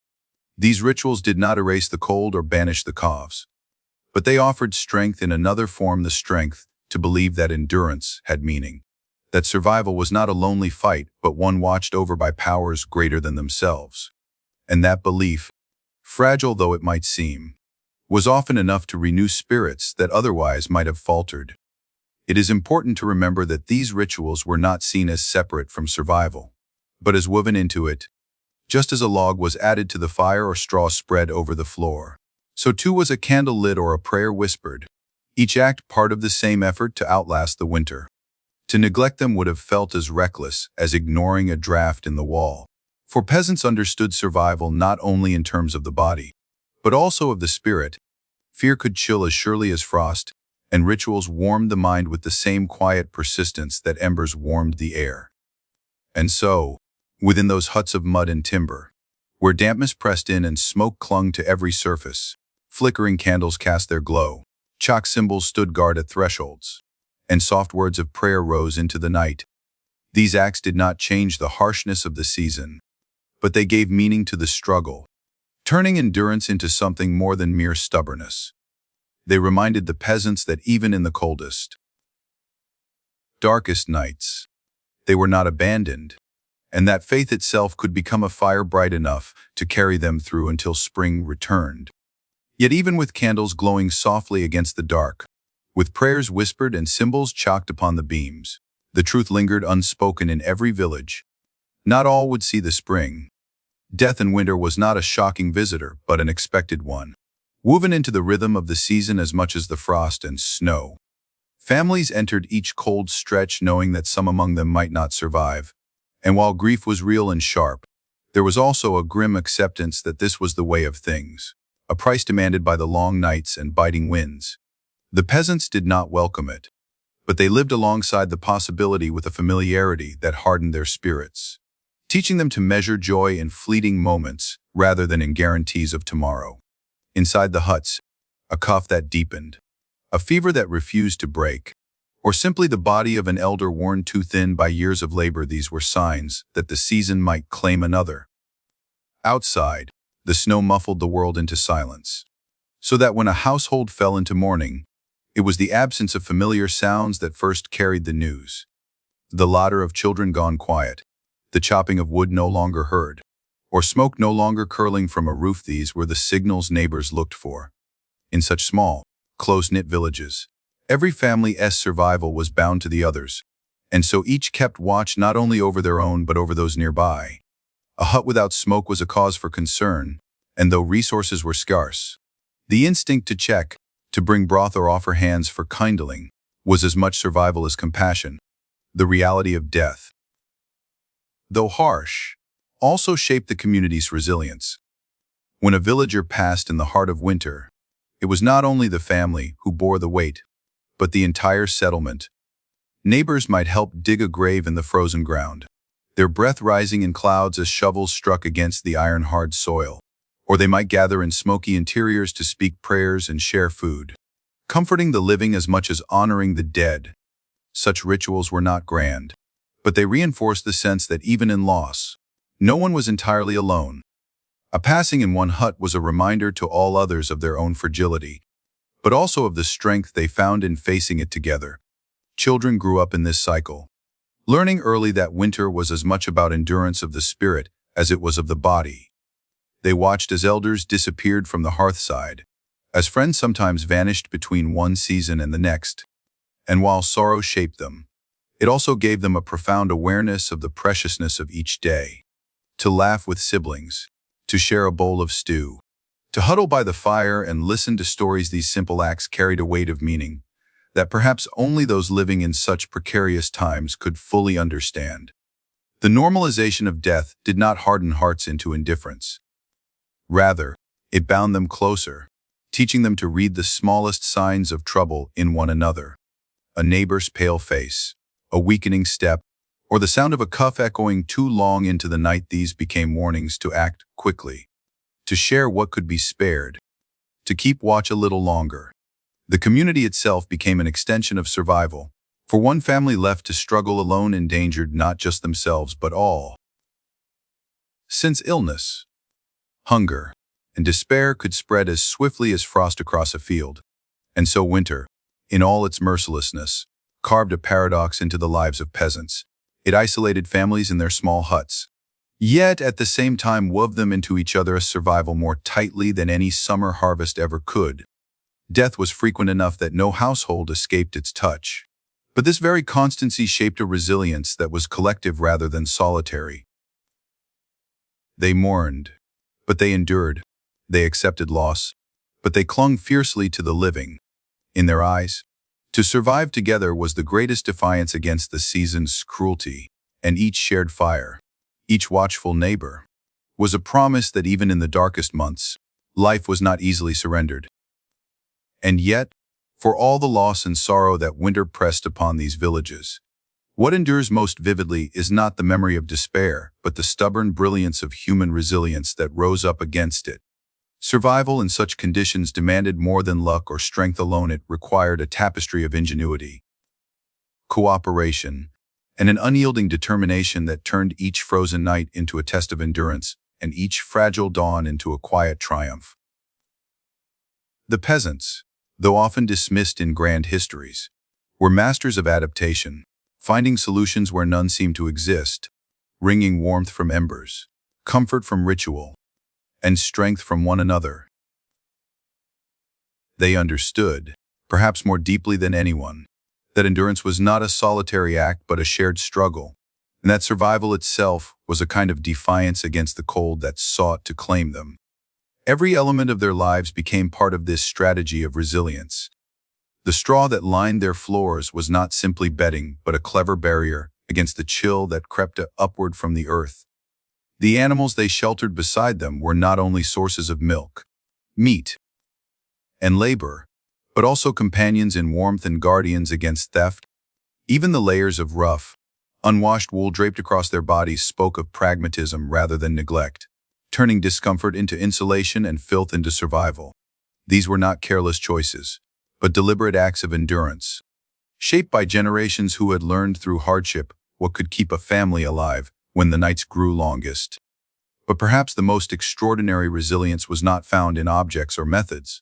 These rituals did not erase the cold or banish the coughs, but they offered strength in another form, the strength to believe that endurance had meaning, that survival was not a lonely fight but one watched over by powers greater than themselves. And that belief, fragile though it might seem, was often enough to renew spirits that otherwise might have faltered. It is important to remember that these rituals were not seen as separate from survival, but is woven into it. Just as a log was added to the fire or straw spread over the floor, so too was a candle lit or a prayer whispered, each act part of the same effort to outlast the winter. To neglect them would have felt as reckless as ignoring a draft in the wall. For peasants understood survival not only in terms of the body, but also of the spirit. Fear could chill as surely as frost, and rituals warmed the mind with the same quiet persistence that embers warmed the air. And so, within those huts of mud and timber, where dampness pressed in and smoke clung to every surface, flickering candles cast their glow, chalk symbols stood guard at thresholds, and soft words of prayer rose into the night. These acts did not change the harshness of the season, but they gave meaning to the struggle, turning endurance into something more than mere stubbornness. They reminded the peasants that even in the coldest, darkest nights, they were not abandoned, and that faith itself could become a fire bright enough to carry them through until spring returned. Yet even with candles glowing softly against the dark, with prayers whispered and symbols chalked upon the beams, the truth lingered unspoken in every village. Not all would see the spring. Death in winter was not a shocking visitor, but an expected one, woven into the rhythm of the season as much as the frost and snow. Families entered each cold stretch knowing that some among them might not survive. And while grief was real and sharp, there was also a grim acceptance that this was the way of things, a price demanded by the long nights and biting winds. The peasants did not welcome it, but they lived alongside the possibility with a familiarity that hardened their spirits, teaching them to measure joy in fleeting moments rather than in guarantees of tomorrow. Inside the huts, a cough that deepened, a fever that refused to break, or simply the body of an elder worn too thin by years of labor, these were signs that the season might claim another. Outside, the snow muffled the world into silence, so that when a household fell into mourning, it was the absence of familiar sounds that first carried the news. The laughter of children gone quiet, the chopping of wood no longer heard, or smoke no longer curling from a roof, these were the signals neighbors looked for. In such small, close-knit villages, every family's survival was bound to the others, and so each kept watch not only over their own but over those nearby. A hut without smoke was a cause for concern, and though resources were scarce, the instinct to check, to bring broth or offer hands for kindling, was as much survival as compassion. The reality of death, though harsh, also shaped the community's resilience. When a villager passed in the heart of winter, it was not only the family who bore the weight, but the entire settlement. Neighbors might help dig a grave in the frozen ground, their breath rising in clouds as shovels struck against the iron-hard soil, or they might gather in smoky interiors to speak prayers and share food, comforting the living as much as honoring the dead. Such rituals were not grand, but they reinforced the sense that even in loss, no one was entirely alone. A passing in one hut was a reminder to all others of their own fragility, but also of the strength they found in facing it together. Children grew up in this cycle, learning early that winter was as much about endurance of the spirit as it was of the body. They watched as elders disappeared from the hearthside, as friends sometimes vanished between one season and the next. And while sorrow shaped them, it also gave them a profound awareness of the preciousness of each day. To laugh with siblings, to share a bowl of stew, to huddle by the fire and listen to stories, these simple acts carried a weight of meaning that perhaps only those living in such precarious times could fully understand. The normalization of death did not harden hearts into indifference. Rather, it bound them closer, teaching them to read the smallest signs of trouble in one another. A neighbor's pale face, a weakening step, or the sound of a cough echoing too long into the night, these became warnings to act quickly, to share what could be spared, to keep watch a little longer. The community itself became an extension of survival, for one family left to struggle alone endangered not just themselves but all. Since illness, hunger, and despair could spread as swiftly as frost across a field, and so winter, in all its mercilessness, carved a paradox into the lives of peasants. It isolated families in their small huts, yet at the same time wove them into each other's survival more tightly than any summer harvest ever could. Death was frequent enough that no household escaped its touch. But this very constancy shaped a resilience that was collective rather than solitary. They mourned, but they endured. They accepted loss, but they clung fiercely to the living. In their eyes, to survive together was the greatest defiance against the season's cruelty, and each shared fire, each watchful neighbor, was a promise that even in the darkest months, life was not easily surrendered. And yet, for all the loss and sorrow that winter pressed upon these villages, what endures most vividly is not the memory of despair, but the stubborn brilliance of human resilience that rose up against it. Survival in such conditions demanded more than luck or strength alone. It required a tapestry of ingenuity, cooperation, and an unyielding determination that turned each frozen night into a test of endurance and each fragile dawn into a quiet triumph. The peasants, though often dismissed in grand histories, were masters of adaptation, finding solutions where none seemed to exist, wringing warmth from embers, comfort from ritual, and strength from one another. They understood, perhaps more deeply than anyone, that endurance was not a solitary act but a shared struggle, and that survival itself was a kind of defiance against the cold that sought to claim them. Every element of their lives became part of this strategy of resilience. The straw that lined their floors was not simply bedding, but a clever barrier against the chill that crept upward from the earth. The animals they sheltered beside them were not only sources of milk, meat, and labor, but also companions in warmth and guardians against theft. Even the layers of rough, unwashed wool draped across their bodies spoke of pragmatism rather than neglect, turning discomfort into insulation and filth into survival. These were not careless choices, but deliberate acts of endurance, shaped by generations who had learned through hardship what could keep a family alive when the nights grew longest. But perhaps the most extraordinary resilience was not found in objects or methods,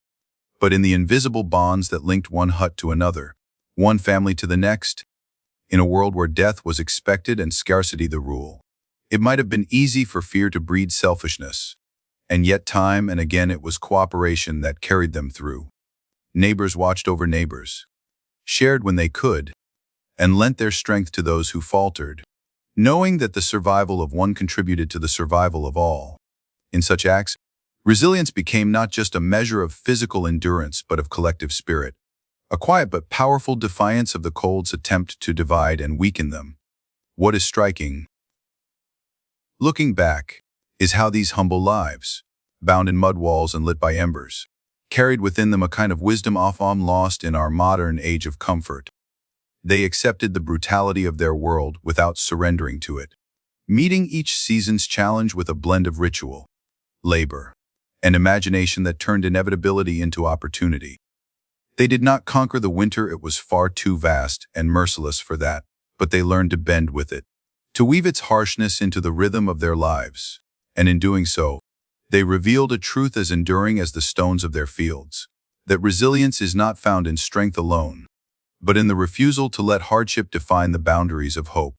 but in the invisible bonds that linked one hut to another, one family to the next. In a world where death was expected and scarcity the rule, it might have been easy for fear to breed selfishness, and yet time and again it was cooperation that carried them through. Neighbors watched over neighbors, shared when they could, and lent their strength to those who faltered, knowing that the survival of one contributed to the survival of all. In such acts, resilience became not just a measure of physical endurance but of collective spirit, a quiet but powerful defiance of the cold's attempt to divide and weaken them. What is striking, looking back, is how these humble lives, bound in mud walls and lit by embers, carried within them a kind of wisdom often lost in our modern age of comfort. They accepted the brutality of their world without surrendering to it, meeting each season's challenge with a blend of ritual, labor, and imagination that turned inevitability into opportunity. They did not conquer the winter, it was far too vast and merciless for that, but they learned to bend with it, to weave its harshness into the rhythm of their lives, and in doing so, they revealed a truth as enduring as the stones of their fields, that resilience is not found in strength alone, but in the refusal to let hardship define the boundaries of hope.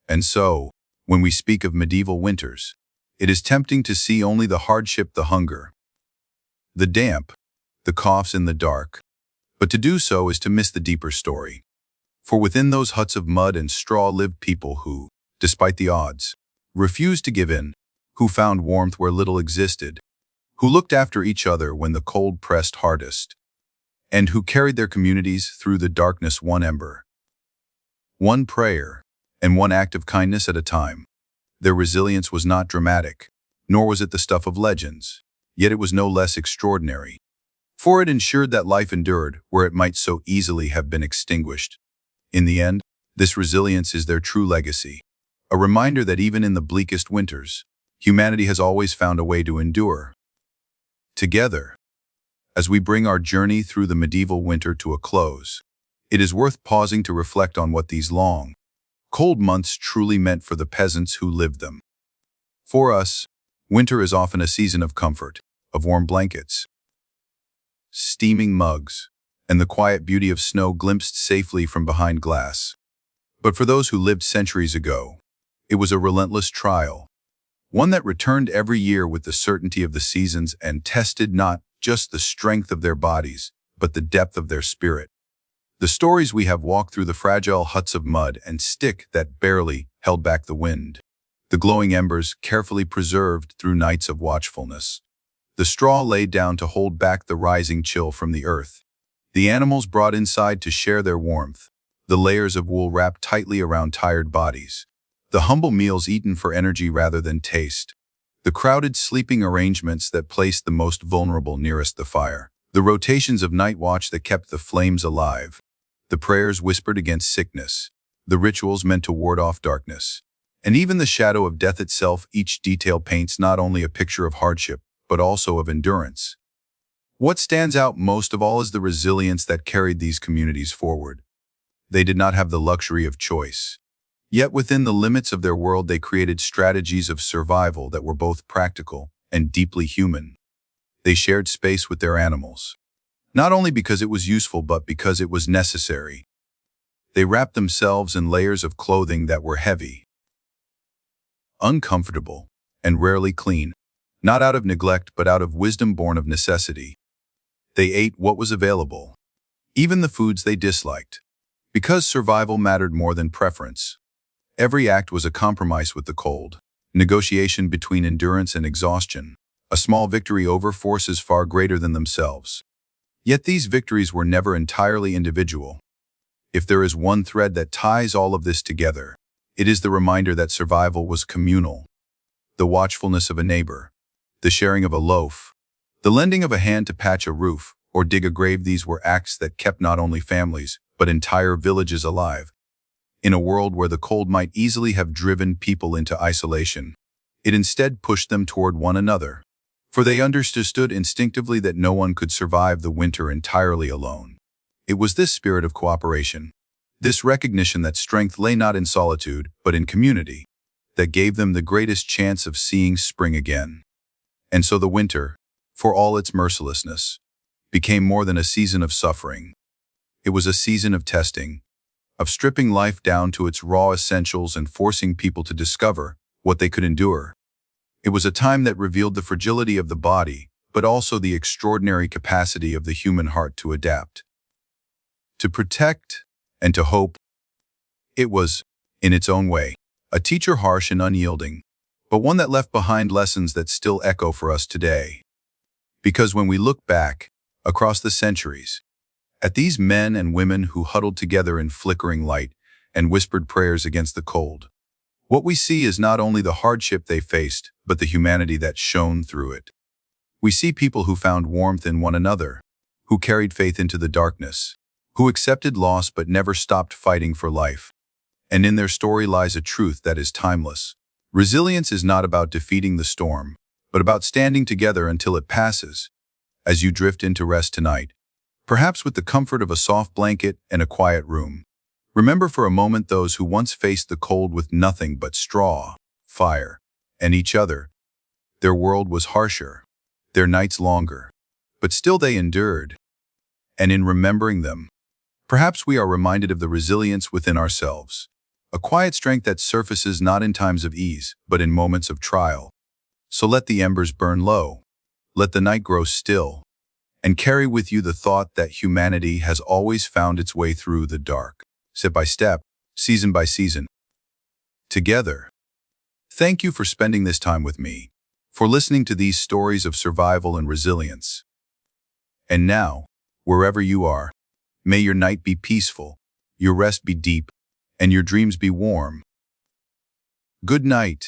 And so, when we speak of medieval winters, it is tempting to see only the hardship, the hunger, the damp, the coughs in the dark, but to do so is to miss the deeper story. For within those huts of mud and straw lived people who, despite the odds, refused to give in, who found warmth where little existed, who looked after each other when the cold pressed hardest, and who carried their communities through the darkness one ember, one prayer, and one act of kindness at a time. Their resilience was not dramatic, nor was it the stuff of legends, yet it was no less extraordinary, for it ensured that life endured where it might so easily have been extinguished. In the end, this resilience is their true legacy, a reminder that even in the bleakest winters, humanity has always found a way to endure. Together, as we bring our journey through the medieval winter to a close, it is worth pausing to reflect on what these long, cold months truly meant for the peasants who lived them. For us, winter is often a season of comfort, of warm blankets, steaming mugs, and the quiet beauty of snow glimpsed safely from behind glass. But for those who lived centuries ago, it was a relentless trial, one that returned every year with the certainty of the seasons and tested not just the strength of their bodies, but the depth of their spirit. The stories we have walked through, the fragile huts of mud and stick that barely held back the wind, the glowing embers carefully preserved through nights of watchfulness, the straw laid down to hold back the rising chill from the earth, the animals brought inside to share their warmth, the layers of wool wrapped tightly around tired bodies, the humble meals eaten for energy rather than taste, the crowded sleeping arrangements that placed the most vulnerable nearest the fire, the rotations of night watch that kept the flames alive, the prayers whispered against sickness, the rituals meant to ward off darkness, and even the shadow of death itself. Each detail paints not only a picture of hardship, but also of endurance. What stands out most of all is the resilience that carried these communities forward. They did not have the luxury of choice. Yet within the limits of their world, they created strategies of survival that were both practical and deeply human. They shared space with their animals, not only because it was useful, but because it was necessary. They wrapped themselves in layers of clothing that were heavy, uncomfortable, and rarely clean, not out of neglect, but out of wisdom born of necessity. They ate what was available, even the foods they disliked, because survival mattered more than preference. Every act was a compromise with the cold, negotiation between endurance and exhaustion, a small victory over forces far greater than themselves. Yet these victories were never entirely individual. If there is one thread that ties all of this together, it is the reminder that survival was communal. The watchfulness of a neighbor, the sharing of a loaf, the lending of a hand to patch a roof or dig a grave, these were acts that kept not only families, but entire villages alive. In a world where the cold might easily have driven people into isolation, it instead pushed them toward one another, for they understood instinctively that no one could survive the winter entirely alone. It was this spirit of cooperation, this recognition that strength lay not in solitude, but in community, that gave them the greatest chance of seeing spring again. And so the winter, for all its mercilessness, became more than a season of suffering. It was a season of testing, of stripping life down to its raw essentials and forcing people to discover what they could endure. It was a time that revealed the fragility of the body, but also the extraordinary capacity of the human heart to adapt, to protect, and to hope. It was, in its own way, a teacher harsh and unyielding, but one that left behind lessons that still echo for us today. Because when we look back, across the centuries, at these men and women who huddled together in flickering light and whispered prayers against the cold, what we see is not only the hardship they faced, but the humanity that shone through it. We see people who found warmth in one another, who carried faith into the darkness, who accepted loss but never stopped fighting for life. And in their story lies a truth that is timeless. Resilience is not about defeating the storm, but about standing together until it passes. As you drift into rest tonight, perhaps with the comfort of a soft blanket and a quiet room, remember for a moment those who once faced the cold with nothing but straw, fire, and each other. Their world was harsher, their nights longer, but still they endured. And in remembering them, perhaps we are reminded of the resilience within ourselves, a quiet strength that surfaces not in times of ease, but in moments of trial. So let the embers burn low, let the night grow still, and carry with you the thought that humanity has always found its way through the dark, step by step, season by season, together. Thank you for spending this time with me, for listening to these stories of survival and resilience. And now, wherever you are, may your night be peaceful, your rest be deep, and your dreams be warm. Good night.